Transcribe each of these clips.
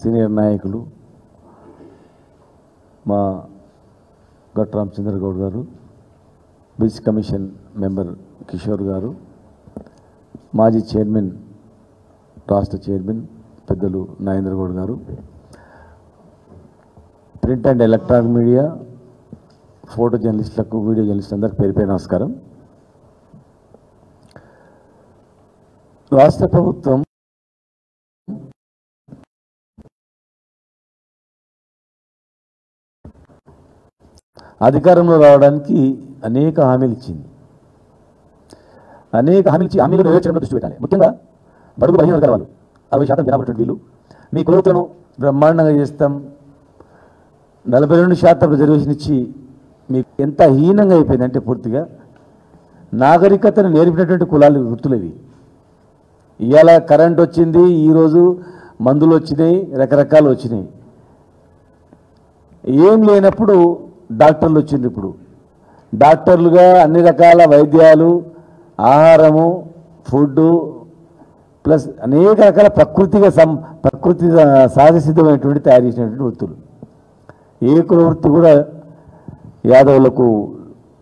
Senior నాయకులు మా gut Ramachandra Goud గారు, బీసీ కమిషన్ మెంబర్ కిషోర్ గారు, మాజీ చైర్మన్ రాష్ట్ర చైర్మన్ పెద్దలు నాగేంద్ర గౌడ్ గారు, print and electronic media, photo జర్నలిస్టులకు, వీడియో జర్నలిస్టులు అందరికీ పేరు పేరు నమస్కారం. రాష్ట్ర ప్రభుత్వం అధికారంలో రావడానికి అనేక హామీలు ఇచ్చింది. హామీలు నెరవేర్చడంలో దృష్టి పెట్టాలి. ముఖ్యంగా బడుగు బలహీన వర్గాల వాళ్ళు 60% జనాభా వీళ్ళు మీ కులవృత్తులను బ్రహ్మాండంగా చేస్తాం, 42% రిజర్వేషన్ ఇచ్చి మీకు ఎంత హీనంగా అయిపోయిందంటే పూర్తిగా నాగరికతను నేర్పినటువంటి కులాలు వృత్తులు ఇవి. ఇవాళ కరెంట్ వచ్చింది, ఈరోజు మందులు వచ్చినాయి, రకరకాలు వచ్చినాయి. ఏం లేనప్పుడు డాక్టర్లు వచ్చింది. ఇప్పుడు డాక్టర్లుగా అన్ని రకాల వైద్యాలు, ఆహారము, ఫుడ్డు ప్లస్ అనేక రకాల ప్రకృతి సహజ సిద్ధమైనటువంటి తయారు చేసినటువంటి వృత్తులు. ఏ కుల వృత్తి కూడా యాదవులకు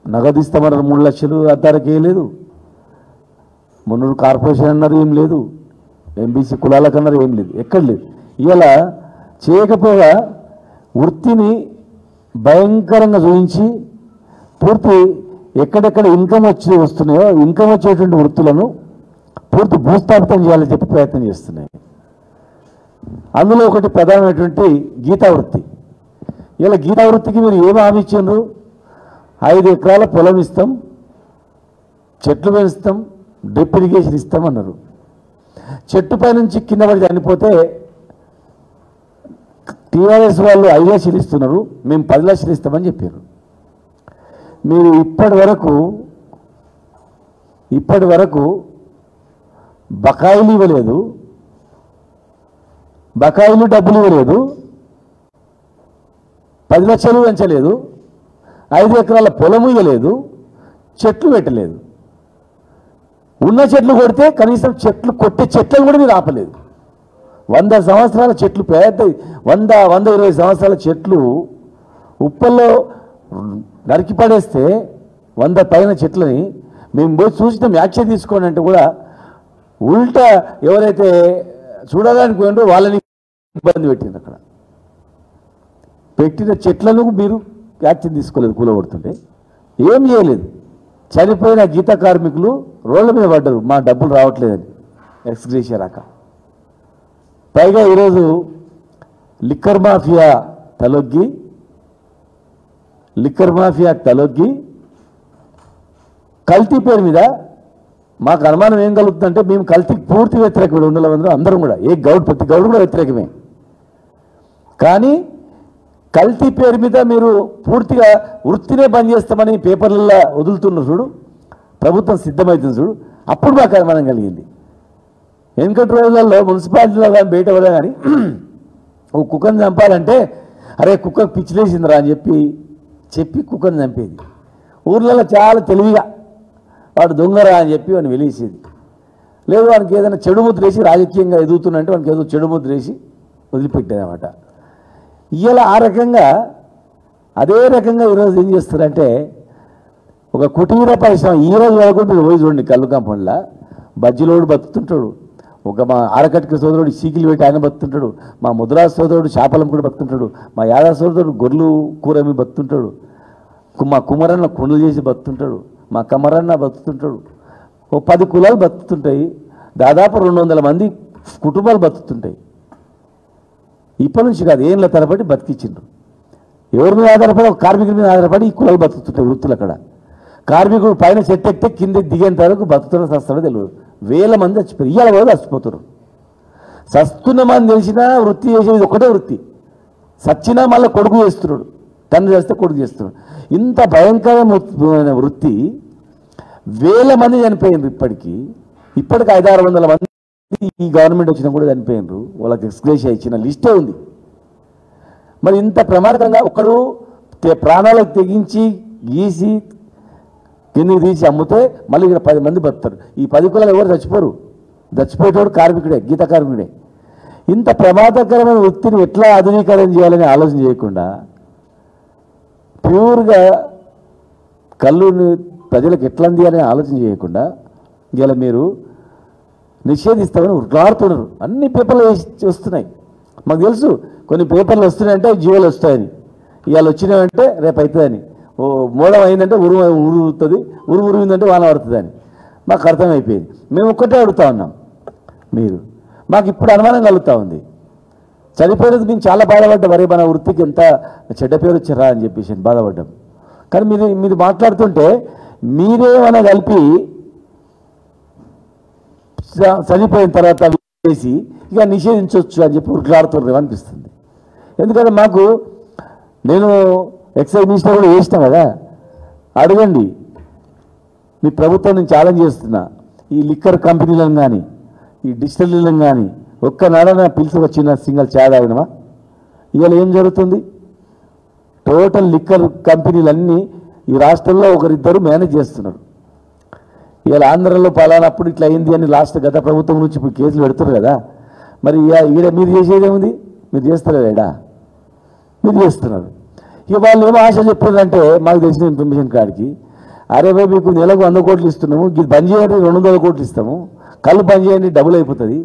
నగదిస్తామన్నారు 3 లక్షలు అద్దానికి వేయలేదు. మున్నూరు కార్పొరేషన్ అన్నారు, ఏం లేదు. ఎంబీసీ కులాలకు అన్నారు, ఏం లేదు, ఎక్కడ లేదు. ఇలా చేయకపోగా వృత్తిని భయంకరంగా చూపించి పూర్తి ఎక్కడెక్కడ ఇన్కమ్ వస్తున్నాయో ఇన్కమ్ వచ్చేటువంటి వృత్తులను పూర్తి భూస్థాపితం చేయాలని చెప్పి ప్రయత్నం చేస్తున్నాయి. అందులో ఒకటి ప్రధానమైనటువంటి గీతా వృత్తి. ఇలా గీతా వృత్తికి మీరు ఏమి హామీ ఇచ్చిండ్రు? 5 ఎకరాల పొలం ఇస్తాం, చెట్లు పెంచుతాం, డ్రిప్ ఇరిగేషన్ ఇస్తామన్నారు. చెట్టు పై నుంచి కింద పడి చనిపోతే టీఆర్ఎస్ వాళ్ళు 5 లక్షలు ఇస్తున్నారు, మేము 10 లక్షలు ఇస్తామని చెప్పారు. మీరు ఇప్పటి వరకు బకాయిలు ఇవ్వలేదు, బకాయిలు డబ్బులు ఇవ్వలేదు, 10 లక్షలు పెంచలేదు, 5 ఎకరాల పొలము ఇవ్వలేదు, చెట్లు పెట్టలేదు. ఉన్న చెట్లు కొడితే కనీసం కొట్టే చెట్లను కూడా మీరు ఆపలేదు. 100 సంవత్సరాల చెట్లు, పెద్ద 100-120 సంవత్సరాల చెట్లు ఉప్పల్లో నరికి పడేస్తే 100 పైన చెట్లని మేము పోయి చూసినాం, యాక్షన్ తీసుకోండి అంటే కూడా ఉల్టా ఎవరైతే చూడడానికి పోయిందో వాళ్ళని ఇబ్బంది పెట్టింది. అక్కడ పెట్టిన చెట్లను మీరు యాక్షన్ తీసుకోలేదు, కూలగొడుతుంటే ఏం చేయలేదు. చనిపోయిన గీత కార్మికులు రోడ్ల మీద పడ్డారు, మా డబ్బులు రావట్లేదని ఎక్స్గ్రేషియా రాక. పైగా ఈరోజు లిక్కర్ మాఫియా తలొగ్గి కల్తీ పేరు మీద మాకు అనుమానం ఏం కలుగుతుందంటే మేము కల్తీకి పూర్తి వ్యతిరేకమే. 200 మంది అందరం కూడా, ప్రతి గౌడు కూడా వ్యతిరేకమే. కానీ కల్తీ పేరు మీద మీరు పూర్తిగా వృత్తినే బంద్ చేస్తామని పేపర్లలో వదులుతున్నారు చూడు, ప్రభుత్వం సిద్ధమవుతుంది చూడు, అప్పుడు మాకు అనుమానం కలిగింది. వెనుకటి రోజులలో మున్సిపాలిటీలో కానీ బయట పడా కానీ ఓ కుక్కను చంపాలంటే అరే కుక్కకు పిచ్చిలేసిందిరా అని చెప్పి కుక్కను చంపేది. ఊర్లలో చాలా తెలివిగా వాడు దొంగరా అని చెప్పి వాడిని వెలిసేది. లేదు వానికి ఏదైనా చెడు ముద్ర వేసి రాజకీయంగా ఎదుగుతున్నంటే వానికి ఏదో చెడు ముద్ర వేసి వదిలిపెట్టేది అన్నమాట. ఇలా అదే రకంగా ఈరోజు ఏం చేస్తారంటే ఒక కుటీర పరిశ్రమ ఈరోజు వరకు మీరు పోయి చూడండి, కళ్ళు కాంపౌండ్లో బజ్జీలోడు బతుకుతుంటాడు, మా ఆరకట్కి సోదరుడు సీకిలు పెట్టి ఆయన బతుకుంటాడు, మా ముద్రాజ్ సోదరుడు చేపలం కూడా బతుకుంటాడు, మా యాదవ్ సోదరుడు గొర్రెలు కూరమి బతుకుంటాడు, మా కుమరన్న కుండలు చేసి బతుకుంటాడు, మా కమరన్న బతుకుతుంటాడు. ఓ 10 కులాలు బతుకుతుంటాయి, దాదాపు 200 మంది కుటుంబాలు బతుకుతుంటాయి. ఇప్పటి నుంచి కాదు, ఏళ్ళ తరబడి బతికించిండ్రు. ఎవరి మీద ఆధారపడి? ఒక కార్మికుల మీద ఆధారపడి ఈ కులాలు బతుకుతుంటాయి వృత్తులు. అక్కడ కార్మికుడు పైన చెట్టు ఎక్కితే కింద దిగేంత వరకు బతుకుతున్న సస్తాడో తెలియదు. 1000 మంది చచ్చిపోయారు. ఇవాళ కూడా చచ్చిపోతారు. సస్తున్నామని తెలిసినా వృత్తి చేసేది ఒకటే వృత్తి. సచ్చినా మళ్ళీ కొడుకు చేస్తున్నాడు, తండ్రి చేస్తే కొడుకు చేస్తున్నాడు. ఇంత భయంకరమైన వృత్తి 1000 మంది చనిపోయింది. ఇప్పటికి 500-600 మంది ఈ గవర్నమెంట్ వచ్చినా కూడా చనిపోయినారు. వాళ్ళకి ఎక్స్గ్రేషియా ఇచ్చిన లిస్టే ఉంది. మరి ఇంత ప్రమాదకంగా ఒకడు ప్రాణాలకు తెగించి గీసి కిందికి తీసి అమ్మితే మళ్ళీ ఇక్కడ 10 మంది బతుకుతారు. ఈ 10 కులాలు ఎవరు చచ్చిపోరు. చచ్చిపోయేటోడు కార్మికుడే, గీత కార్మికుడే. ఇంత ప్రమాదకరమైన వృత్తిని ఎట్లా ఆధునీకరణ చేయాలని ఆలోచన చేయకుండా ప్యూర్గా కళ్ళుని ప్రజలకు ఎట్లా అందియాలని ఆలోచన చేయకుండా ఇలా మీరు నిషేధిస్తామని ఉట్లాడుతున్నారు. అన్ని పేపర్లు వస్తున్నాయి, మాకు తెలుసు. కొన్ని పేపర్లు వస్తున్నాయంటే జీవోలు వస్తాయని, ఇవాళ వచ్చినాయంటే రేపు అవుతుందని, ఓ మోడం అయిందంటే ఉరుగుతుంది, ఉరిగిందంటే వాన పడుతుందని మాకు అర్థమైపోయింది. మేము ఒక్కటే అడుగుతా ఉన్నాం, మీరు మాకు ఇప్పుడు అనుమానం కలుగుతూ ఉంది. చనిపోయినది మేము చాలా బాధపడ్డాం, మరి మన వృత్తికి ఎంత చెడ్డ పేరు వచ్చారా అని చెప్పేసి బాధపడ్డాం. కానీ మీరు మాట్లాడుతుంటే మీరేమైనా కలిపి చనిపోయిన తర్వాత చేసి ఇక నిషేధించవచ్చు అని చెప్పి ఉట్లాడుతున్నారు అనిపిస్తుంది. ఎందుకంటే మాకు నేను ఎక్సైజ్ మినిస్టర్ కూడా చేసినా కదా, అడగండి. మీ ప్రభుత్వం నేను ఛాలెంజ్ చేస్తున్నా, ఈ లిక్కర్ కంపెనీలను కానీ ఈ డిస్టిలరీలను కానీ ఒక్కనాడన పిలిచి వచ్చిన సింగల్ చాయ్ తాగినమా? ఇవాళ ఏం జరుగుతుంది? టోటల్ లిక్కర్ కంపెనీలన్నీ ఈ రాష్ట్రంలో ఒకరిద్దరు మేనేజ్ చేస్తున్నారు. ఇవాళ ఆంధ్రలో పలానప్పుడు ఇట్లా అయింది అని గత ప్రభుత్వం నుంచి ఇప్పుడు కేసులు పెడుతున్నారు కదా. మరి ఈడ మీరు చేసేదేముంది? మీరు చేస్తలేడా? మీరు చేస్తున్నారు. ఇక వాళ్ళు ఏమో ఆశ చెప్పారంటే మాకు తెలిసిన ఇన్ఫర్మేషన్ కాడికి, అరే భయ్ మీకు నెలకు 100 కోట్లు ఇస్తున్నాము, ఇది బంద్ చేయండి 200 కోట్లు ఇస్తాము, కళ్ళు బంద్ చేయండి డబుల్ అయిపోతుంది.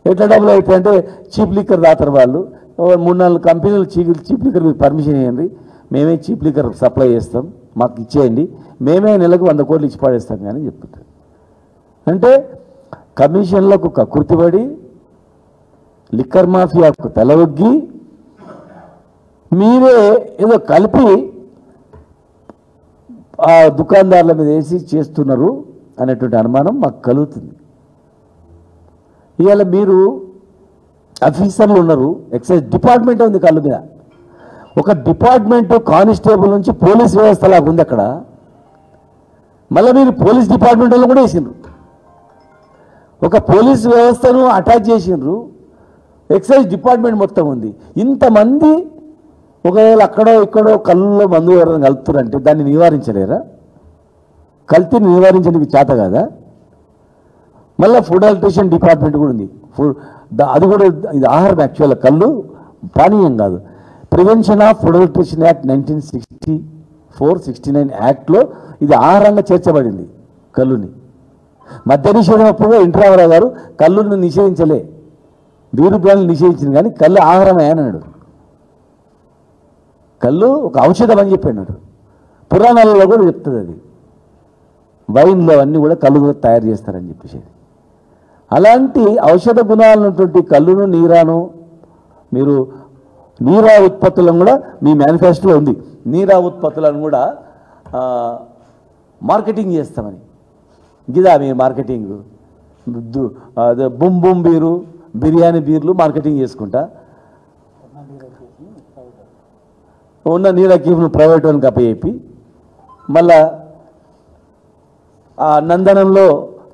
ఎట్లా డబుల్ అవుతుంది అంటే చీప్ లిక్కర్ దాతారు వాళ్ళు. 3-4 కంపెనీలు చీప్ లిక్కర్ మీకు పర్మిషన్ ఇవ్వండి, మేమే చీప్ లిక్కర్ సప్లై చేస్తాం, మాకు ఇచ్చేయండి, మేమే నెలకు 100 కోట్లు ఇచ్చి పాడేస్తాం కానీ చెప్తుంటారు. అంటే కమిషన్లకు కకృతిపడి లిక్కర్ మాఫియాకు తలవొగ్గి మీరే ఏదో కలిపి ఆ దుకాణదారుల మీద వేసి చేస్తున్నారు అనేటువంటి అనుమానం మాకు కలుగుతుంది. ఇవాళ మీరు ఆఫీసర్లు ఉన్నారు, ఎక్సైజ్ డిపార్ట్మెంట్ ఉంది కళ్ళు మీద. ఒక డిపార్ట్మెంట్ కానిస్టేబుల్ నుంచి పోలీస్ వ్యవస్థ లాగా ఉంది అక్కడ. మళ్ళీ మీరు పోలీస్ డిపార్ట్మెంట్ వాళ్ళు కూడా వేసిండ్రు, ఒక పోలీస్ వ్యవస్థను అటాచ్ చేసిండ్రు, ఎక్సైజ్ డిపార్ట్మెంట్ మొత్తం ఉంది. ఇంతమంది ఒకవేళ అక్కడో ఇక్కడో కళ్ళలో మందు ఎవరైనా కలుపుతారంటే దాన్ని నివారించలేరా? కల్తీని నివారించడానికి చేత కాదా? మళ్ళీ ఫుడ్ అల్ట్రేషన్ డిపార్ట్మెంట్ కూడా ఉంది. అది కూడా ఇది ఆహారం, యాక్చువల్గా కళ్ళు పానీయం కాదు. Prevention of food alteration act 1964-69 యాక్ట్లో ఇది ఆహారంగా చేర్చబడింది కళ్ళుని. మద్య నిషేధం అప్పుడు ఎన్టీ రామారావు గారు కళ్ళుని నిషేధించలే, బీరు బ్రాండ్లు నిషేధించింది, కానీ కళ్ళు ఆహారమే అన్నాడు. కళ్ళు ఒక ఔషధం అని చెప్పాడు. పురాణాలలో కూడా చెప్తుంది అది, వైన్లో అన్నీ కూడా కళ్ళు కూడా తయారు చేస్తారని చెప్పేసి. అలాంటి ఔషధ గుణాలు ఉన్నటువంటి కళ్ళును నీరాను మీరు నీరా ఉత్పత్తులను కూడా మీ మేనిఫెస్టోలో ఉంది, నీరా ఉత్పత్తులను కూడా మార్కెటింగ్ చేస్తామని. గిదా మీ marketing boom boom beer, biryani బీర్లు మార్కెటింగ్ చేసుకుంటా ఉన్న నీరా కీఫ్ను ప్రైవేట్ వాళ్ళకి అప్పచెప్పి మళ్ళా ఆ నందనంలో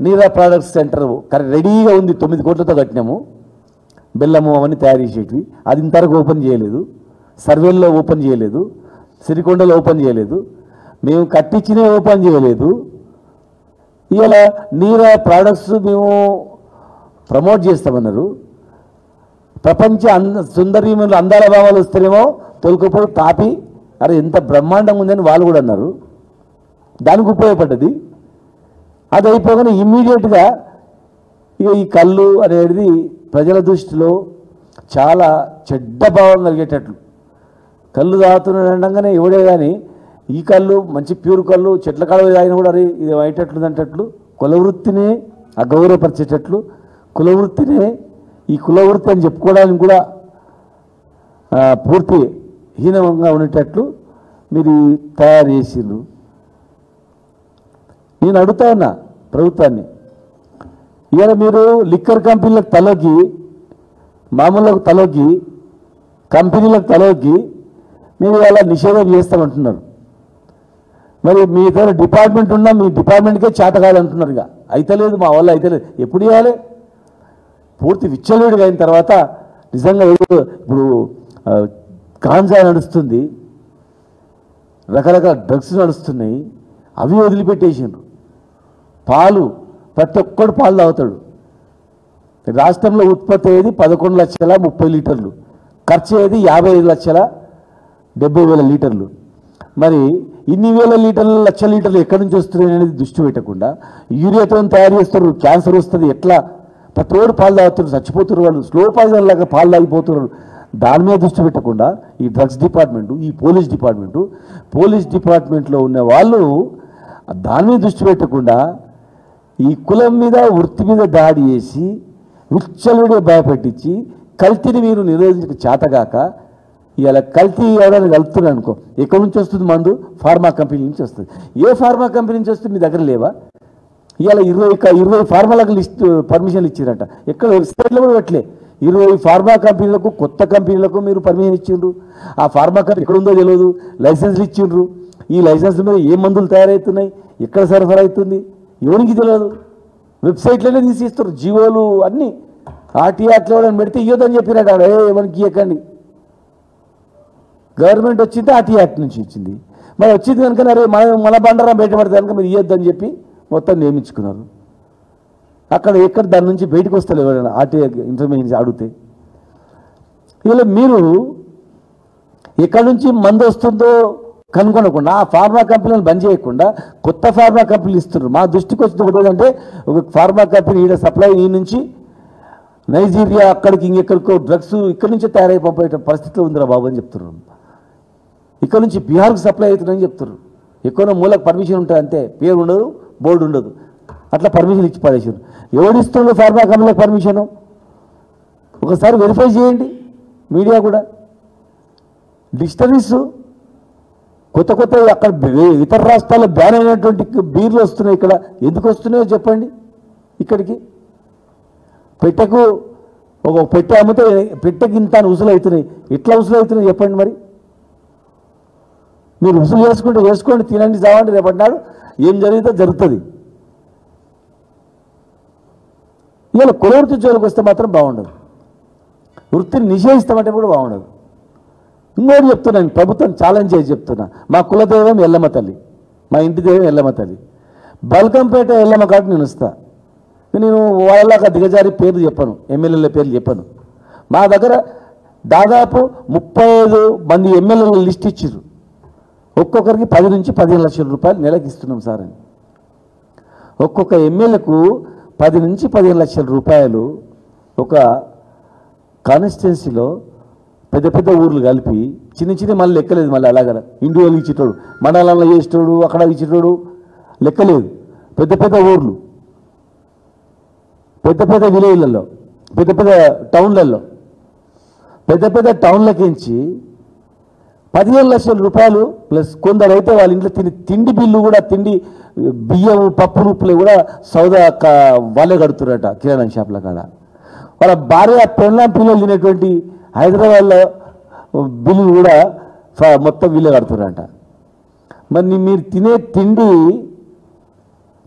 నీరా ప్రొడక్ట్స్ సెంటర్ రెడీగా ఉంది, 9 కోట్లతో కట్టినాము, బెల్లము అవన్నీ తయారు చేసేటివి. అది ఇంతవరకు ఓపెన్ చేయలేదు, సర్వేల్లో ఓపెన్ చేయలేదు, సిరికొండలో ఓపెన్ చేయలేదు, మేము కట్టించినే ఓపెన్ చేయలేదు. ఇవాళ నీరా ప్రోడక్ట్స్ మేము ప్రమోట్ చేస్తామన్నారు. ప్రపంచ సుందరీములు అందాల భావాలు వస్తేనేమో తొలకపోయి తాపి అరే ఎంత బ్రహ్మాండంగా ఉందని వాళ్ళు కూడా అన్నారు, దానికి ఉపయోగపడ్డది. అది అయిపోగానే ఇమ్మీడియట్గా ఇక ఈ కళ్ళు అనేది ప్రజల దృష్టిలో చాలా చెడ్డ భావం కలిగేటట్లు, కళ్ళు తాగుతున్నాడంగానే ఎవడే కానీ ఈ కళ్ళు మంచి ప్యూర్ కళ్ళు చెట్ల కాడ తాగిన కూడా అరే ఇది అయ్యేటట్లు అంటట్లు, కులవృత్తినే అగౌరవపరిచేటట్లు, కులవృత్తినే ఈ కులవృత్తి అని చెప్పుకోవడానికి కూడా పూర్తి హీనంగా ఉండేటట్లు మీరు తయారు చేసిండ్రు. నేను అడుగుతా ఉన్నా ప్రభుత్వాన్ని, ఇవాళ మీరు లిక్కర్ కంపెనీలకు తలొగ్గి, మామూలులకు తలొగ్గి, కంపెనీలకు తలొగ్గి మీరు ఇవాళ నిషేధం చేస్తామంటున్నారు. మరి మీ దగ్గర డిపార్ట్మెంట్ ఉన్నా మీ డిపార్ట్మెంట్కే చేత కాదంటున్నారు. ఇక అయితలేదు, మా వల్ల అయితలేదు. ఎప్పుడు ఇవ్వాలి? పూర్తి విచ్చలవిడిగా అయిన తర్వాత నిజంగా ఇప్పుడు గాంజా నడుస్తుంది, రకరకాల డ్రగ్స్ నడుస్తున్నాయి, అవి వదిలిపెట్టేసిండ్రు. పాలు ప్రతి ఒక్కడు పాలు తాగుతాడు. రాష్ట్రంలో ఉత్పత్తి అయ్యేది 11,30,000 లీటర్లు, ఖర్చు అయ్యేది 55,70,000 లీటర్లు. మరి ఇన్ని వేల లీటర్లు, లక్షల లీటర్లు ఎక్కడి నుంచి వస్తున్నాయి అనేది దృష్టి పెట్టకుండా యూరియాతో తయారు చేస్తారు, క్యాన్సర్ వస్తుంది, ఎట్లా ప్రతిరోడు పాలు తాగుతున్నారు, చచ్చిపోతున్నారు వాళ్ళు, స్లో పాయిజన్ లాగా పాలు తాగిపోతున్నారు. దాని మీద దృష్టి పెట్టకుండా ఈ డ్రగ్స్ డిపార్ట్మెంటు, ఈ పోలీస్ డిపార్ట్మెంట్లో ఉన్న వాళ్ళు దాని మీద దృష్టి పెట్టకుండా ఈ కులం మీద, వృత్తి మీద దాడి చేసి విచ్చలుడిగా భయపెట్టించి కల్తీని మీరు నిరోధించక చేతగాక ఇలా కల్తీ ఎవరైనా కలుపుతున్నారు అనుకో, ఎక్కడి నుంచి వస్తుంది మందు? ఫార్మా కంపెనీ నుంచి వస్తుంది. ఏ ఫార్మా కంపెనీ నుంచి వస్తుంది? మీ దగ్గర లేవా? ఇవాళ 20 ఫార్మాలకు పర్మిషన్లు ఇచ్చారట, ఎక్కడ వెబ్సైట్లో కూడా పెట్టలే. 20 ఫార్మా కంపెనీలకు, కొత్త కంపెనీలకు మీరు పర్మిషన్ ఇచ్చిండ్రు. ఆ ఫార్మా కంపెనీ ఎక్కడుందో తెలియదు, లైసెన్స్లు ఇచ్చిండ్రు. ఈ లైసెన్స్ మీద ఏ మందులు తయారవుతున్నాయి, ఎక్కడ సరఫరా అవుతుంది ఎవరికి తెలియదు. వెబ్సైట్లోనే తీసిస్తారు జీవోలు అన్నీ. ఆర్టీఆర్ట్లో పెడితే ఇవ్వదని చెప్పినట్టు ఆడ ఎవరికి ఇవ్వకండి. గవర్నమెంట్ వచ్చింది ఆర్టీఆర్ నుంచి ఇచ్చింది, మరి వచ్చింది కనుక అరే మన బండారం బయటపడితే కనుక మీరు ఇవ్వద్దని చెప్పి మొత్తం నియమించుకున్నారు. అక్కడ ఎక్కడ దాని నుంచి బయటకు వస్తారు ఎవరైనా ఆర్టీఆర్ ఇన్ఫర్మేషన్ అడిగితే. ఇలా మీరు ఎక్కడి నుంచి మందు వస్తుందో కనుగొనకుండా ఆ ఫార్మా కంపెనీలను బంద్ చేయకుండా కొత్త ఫార్మా కంపెనీలు ఇస్తున్నారు. మా దృష్టికి వచ్చింది ఒకటి ఏంటంటే, ఒక ఫార్మా కంపెనీ ఈడ సప్లై ఈ నుంచి నైజీరియా అక్కడికి ఇంకెక్కడికో డ్రగ్స్ ఇక్కడి నుంచే తయారైపోయే పరిస్థితిలో ఉందిరా బాబు అని చెప్తున్నారు. ఇక్కడ నుంచి బీహార్కి సప్లై అవుతుందని చెప్తున్నారు. ఎక్కువ మూలకు పర్మిషన్ ఉంటుంది అంతే, పేరు ఉండదు, బోర్డు ఉండదు, అట్లా పర్మిషన్ ఇచ్చి పడేసారు. ఎవడిస్తుండో ఫార్మా కంపెనీలకు పర్మిషను ఒకసారి వెరిఫై చేయండి. మీడియా కూడా డిస్టరీస్ కొత్త అక్కడ ఇతర రాష్ట్రాల్లో బ్యాన్ అయినటువంటి బీర్లు వస్తున్నాయి, ఇక్కడ ఎందుకు వస్తున్నాయో చెప్పండి. ఇక్కడికి పెట్టెకు ఒక పెట్టె అమ్మితే పెట్టెకి ఇంత ఉసులు అవుతున్నాయి, ఎట్లా ఉసులు అవుతున్నాయి చెప్పండి. మరి మీరు ఉసులు వేసుకోండి, తినండి, చావండి, రేపటినాడు ఏం జరిగితే జరుగుతుంది. ఇవాళ కులవృత్తి జోలికి వస్తే మాత్రం బాగుండదు, వృత్తిని నిషేధిస్తామంటే కూడా బాగుండదు. ఇంకోటి చెప్తున్నాను, ప్రభుత్వం ఛాలెంజ్ చేసి చెప్తున్నా, మా కులదైవం ఎల్లమ్మ తల్లి, మా ఇంటి దైవం ఎల్లమ్మ తల్లి. బల్కంపేట ఎల్లమ్మ కాటు నేను వస్తా. నేను వాళ్ళలాగా దిగజారి పేర్లు చెప్పను, ఎమ్మెల్యేల పేర్లు చెప్పను. మా దగ్గర దాదాపు 35 మంది ఎమ్మెల్యేల లిస్ట్ ఇచ్చారు. ఒక్కొక్కరికి 10 నుంచి 15 లక్షల రూపాయలు నెలకి ఇస్తున్నాం సార్ అని. ఒక్కొక్క ఎమ్మెల్యేకు 10 నుంచి 15 లక్షల రూపాయలు ఒక కాన్స్టిట్యున్సీలో పెద్ద ఊర్లు కలిపి చిన్న మళ్ళీ లెక్కలేదు. మళ్ళీ అలాగ ఇండివిజువల్ ఇచ్చేటోడు, మండలంలో చేసేటోడు, అక్కడ ఇచ్చేటోడు లెక్కలేదు. పెద్ద ఊర్లు, పెద్ద విలేజ్లలో, పెద్ద టౌన్లలో, పెద్ద టౌన్లకించి 15 లక్షల రూపాయలు ప్లస్ కొందరైతే వాళ్ళ ఇంట్లో తిండి బిల్లు కూడా, తిండి బియ్యం పప్పు రూపులు కూడా సౌదా వాళ్ళే కడుతున్నారట కిరాణా షాప్ల కాడ. వాళ్ళ భార్య పిల్లలు తినేటువంటి హైదరాబాద్లో బిల్లు కూడా మొత్తం వీళ్ళే కడుతున్నారట. మరి మీరు తినే తిండి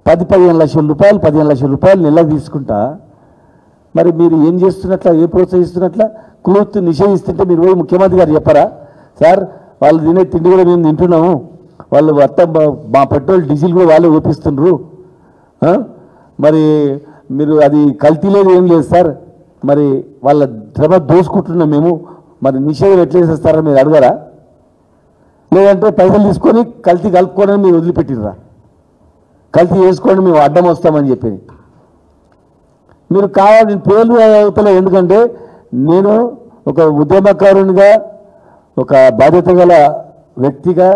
10-15 లక్షల రూపాయలు, 15 లక్షల రూపాయలు నెలకు తీసుకుంటా మరి మీరు ఏం చేస్తున్నట్ల, ఏ ప్రోత్సహిస్తున్నట్ల? కులవృత్తి నిషేధిస్తుంటే మీరు పోయి ముఖ్యమంత్రి గారు చెప్పరా, సార్ వాళ్ళు తినే తిండి కూడా మేము తింటున్నాము, వాళ్ళు మొత్తం మా పెట్రోల్ డీజిల్ కూడా వాళ్ళే ఓపిస్తుండ్రు, మరి మీరు అది కల్తీ లేదు ఏం లేదు సార్, మరి వాళ్ళ శ్రమ దోసుకుంటున్నాం మేము, మరి నిషేధం ఎట్లా చేసేస్తారా మీరు అడగరా? లేదంటే పైసలు తీసుకొని కల్తీ కలుపుకోవడం మీరు వదిలిపెట్టిర్రా? కల్తీ చేసుకోండి మేము అడ్డం వస్తామని చెప్పి మీరు కావాలి పేర్లు అవుతలే. ఎందుకంటే నేను ఒక ఉద్యమకారునిగా, ఒక బాధ్యత గల వ్యక్తిగా,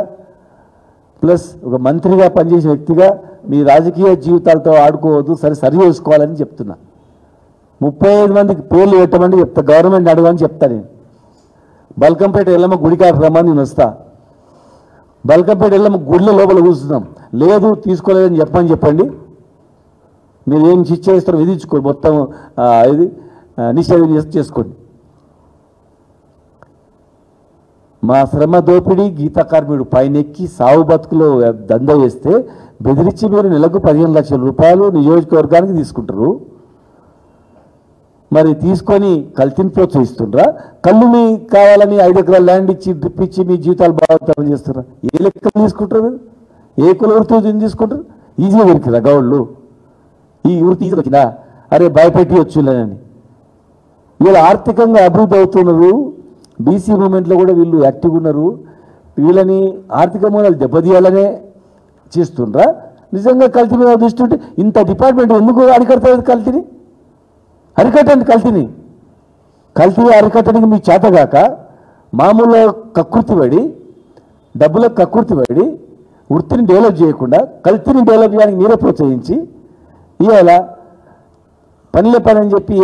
ప్లస్ ఒక మంత్రిగా పనిచేసే వ్యక్తిగా మీ రాజకీయ జీవితాలతో ఆడుకోవద్దు, సరి చేసుకోవాలని చెప్తున్నా. 35 మందికి పేర్లు పెట్టమని చెప్తా, గవర్నమెంట్ అడగని చెప్తా. నేను బల్కంపేట ఎల్లమ్మ గుడికాడ రమ్మని నేను వస్తా. బల్కంపేట ఎల్లమ్మ గుడిలో లోపల కూర్చున్నాం, లేదు తీసుకోలేదని చెప్పండి. మీరు ఏం శిక్ష చేస్తారో విధించుకోండి, మొత్తం ఇది నిషేధం చేసుకోండి. మా శ్రమ దోపిడీ గీతా కార్మికుడు పైనెక్కి సాగు బతుకులో దంద వేస్తే బెదిరించి మీరు నెలకు 15 లక్షల రూపాయలు నియోజకవర్గానికి తీసుకుంటారు. మరి తీసుకొని కల్తీని ప్రోత్సహిస్తుండ్రా? కళ్ళు మీ కావాలని 5 ఎకరాల ల్యాండ్ ఇచ్చి డ్రిప్ ఇచ్చి మీ జీవితాలు బాగా చేస్తారా? ఏ లెక్కలు తీసుకుంటారు? ఏ కుల వృత్తి తీసుకుంటారు? ఈజీగా దొరికిరా గౌళ్ళు? ఈ వృత్తి ఈజీ దొరికిందా? అరే భయపెట్టి వచ్చులేనని వీళ్ళు ఆర్థికంగా అభివృద్ధి అవుతున్నారు. బీసీ మూమెంట్లో కూడా వీళ్ళు యాక్టివ్గా ఉన్నారు. వీళ్ళని ఆర్థిక మూలాలు దెబ్బతీయాలనే చేస్తుండ్రా? నిజంగా కల్తీ మీద దృష్టి ఉంటే ఇంత డిపార్ట్మెంట్ ఎందుకు అరికడతారు? కల్తీని అరికట్టండి. కల్తీ అరికట్టడానికి మీకు చేతగాక మామూలు కక్కుర్తి పడి, డబ్బులకు కక్కుర్తి పడి, వృత్తిని డెవలప్ చేయకుండా కల్తీని డెవలప్ చేయడానికి మీరే ప్రోత్సహించి ఇవాళ పనిలే పని అని చెప్పి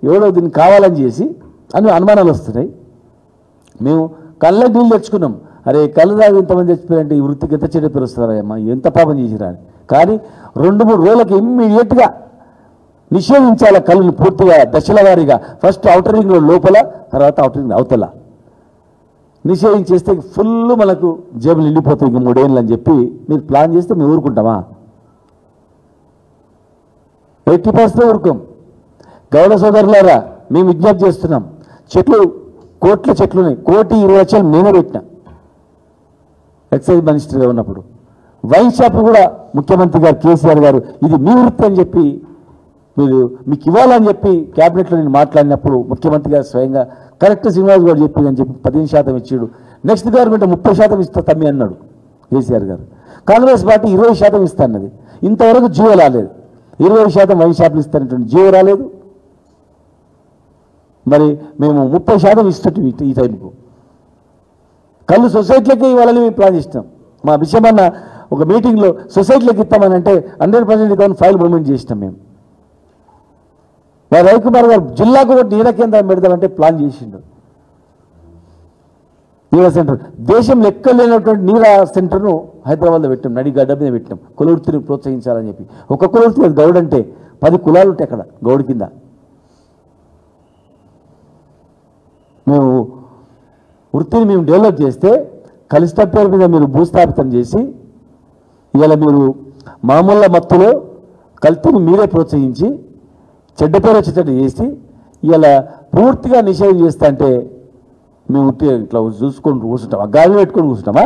ఎవరో దీన్ని కావాలని చేసి అని అనుమానాలు వస్తున్నాయి. మేము కళ్ళ నీళ్ళు తెచ్చుకున్నాం. అరే కళ్ళు దాకా ఇంతమంది చచ్చిపోయారంటే ఈ వృత్తికి ఎంత చెడ్డ పేరు వస్తారమ్మా, ఎంత పాపం చేసిరా అని. కానీ 2-3 రోజులకి ఇమ్మీడియట్గా నిషేధించాల కళ్ళుని పూర్తిగా దశల వారీగా. ఫస్ట్ ఔటర్ రింగ్ లోపల, తర్వాత ఔటర్ రింగ్ అవతల నిషేధించేస్తే ఫుల్ మనకు జేబులు నిండిపోతాయి 3 ఏళ్ళు అని చెప్పి మీరు ప్లాన్ చేస్తే మేము ఊరుకుంటామా? 80% ఊరుకోం. గౌడ సోదరులారా మేము విజ్ఞప్తి చేస్తున్నాం. కోట్ల చెట్లున్నాయి. 1,20,00,000 నేనే పెట్టినా ఎక్సైజ్ మినిస్టర్గా ఉన్నప్పుడు. వైన్ షాప్ కూడా ముఖ్యమంత్రి గారు కేసీఆర్ గారు ఇది మీ వృత్తి అని చెప్పి మీకు ఇవ్వాలని చెప్పి క్యాబినెట్లో నేను మాట్లాడినప్పుడు ముఖ్యమంత్రి గారు స్వయంగా కరెక్ట్ శ్రీనివాస్ గారు చెప్పిందని చెప్పి 15% ఇచ్చాడు. నెక్స్ట్ గవర్నమెంట్ 30% ఇస్తా తమ్మి అన్నాడు కేసీఆర్ గారు. కాంగ్రెస్ పార్టీ 20% ఇస్తా అన్నది. ఇంతవరకు జీవో రాలేదు. 20% వైన్ షాపులు ఇస్తానటువంటి జీవో రాలేదు. మరి మేము 30% ఇస్తుంటే ఈ టైంకు కళ్ళు సొసైటీలకి ఇవ్వాలని మేము ప్లాన్ చేసినాం. మా విషయమన్న ఒక మీటింగ్లో సొసైటీలకు ఇస్తామని అంటే 100% ఇద్దామని ఫైల్ మూవ్మెంట్ చేసినాం మేము. రవికుమార్ గారు జిల్లాకు ఒక నీడ కేంద్రం పెడదామంటే ప్లాన్ చేసిండు. నీరా సెంటర్ దేశంలో ఎక్కడ లేనటువంటి నీరా సెంటర్ను హైదరాబాద్లో పెట్టాం. నడిగడ్డ మీద పెట్టినాం. కులవృత్తిని ప్రోత్సహించాలని చెప్పి. ఒక కులవృత్తి గౌడ్ అంటే 10 కులాలు ఉంటాయి అక్కడ గౌడ్ కింద. మేము వృత్తిని మేము డెవలప్ చేస్తే కలిసిన పేరు మీద మీరు భూస్థాపితం చేసి ఇవాళ మీరు మామూలు మత్తులో కల్తీని మీరే ప్రోత్సహించి చెడ్డ పేరు వచ్చేటట్టు చేసి ఇలా పూర్తిగా నిషేధం చేస్తా అంటే మేము ఇట్లా చూసుకొని కూర్చుంటామా? గాజులు పెట్టుకొని కూర్చుంటామా?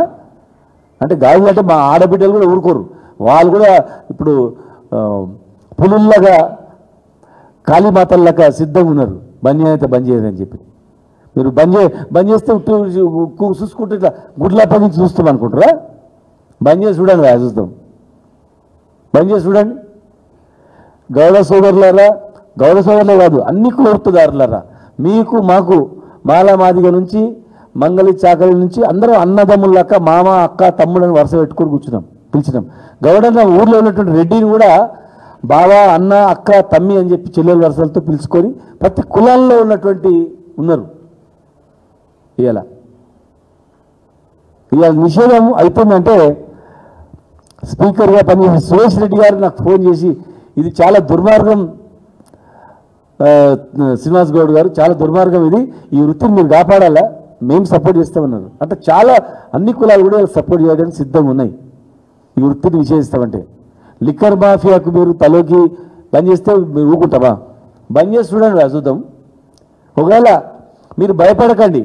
అంటే గాజులు అంటే మా ఆడబిడ్డలు కూడా ఊరుకోరు. వాళ్ళు కూడా ఇప్పుడు పులుల్లాగా కాళీమాతల్లాగా సిద్ధంగా ఉన్నారు. బంద్ అయితే బంద్ చేయదని చెప్పి. మీరు బంద్ చేస్తే చూసుకుంటూ ఇట్లా గుడ్లా పని చూస్తాం అనుకుంటారా? బంద్ చేసి చూడండి, చూస్తాం. బంద్ చేసి చూడండి. గౌడ సోదరులారా, గౌడ సోదరులే కాదు అన్ని కులవృత్తిదారులారా, మీకు మాకు మాలామాదిగ నుంచి మంగళి చాకలి నుంచి అందరూ అన్నదమ్ములక్క మామ అక్క తమ్ముడని వరుస పెట్టుకొని కూర్చున్నాం, పిలిచినాం. గౌడన్న ఊర్లో ఉన్నటువంటి రెడ్డిని కూడా బావా అన్న అక్క తమ్మి అని చెప్పి చెల్లెల వరుసలతో పిలుచుకొని ప్రతి కులాల్లో ఉన్నటువంటి ఉన్నారు. ఇవాళ నిషేధం అయిపోయిందంటే స్పీకర్గా పనిచేసిన సురేష్ రెడ్డి గారు నాకు ఫోన్ చేసి ఇది చాలా దుర్మార్గం శ్రీనివాస్ గౌడ్ గారు, చాలా దుర్మార్గం ఇది, ఈ వృత్తిని మీరు కాపాడాలా, మేము సపోర్ట్ చేస్తామన్నారు. అంటే చాలా అన్ని కులాలు కూడా సపోర్ట్ చేయడానికి సిద్ధంగా ఉన్నాయి. ఈ వృత్తిని నిషేధిస్తామంటే లిక్కర్ మాఫియాకు మీరు తలోకి బంద్ చేస్తే మీరు ఊరుకుంటామా? బంద్ చేసి చూడండి, చూద్దాం. ఒకవేళ మీరు భయపడకండి.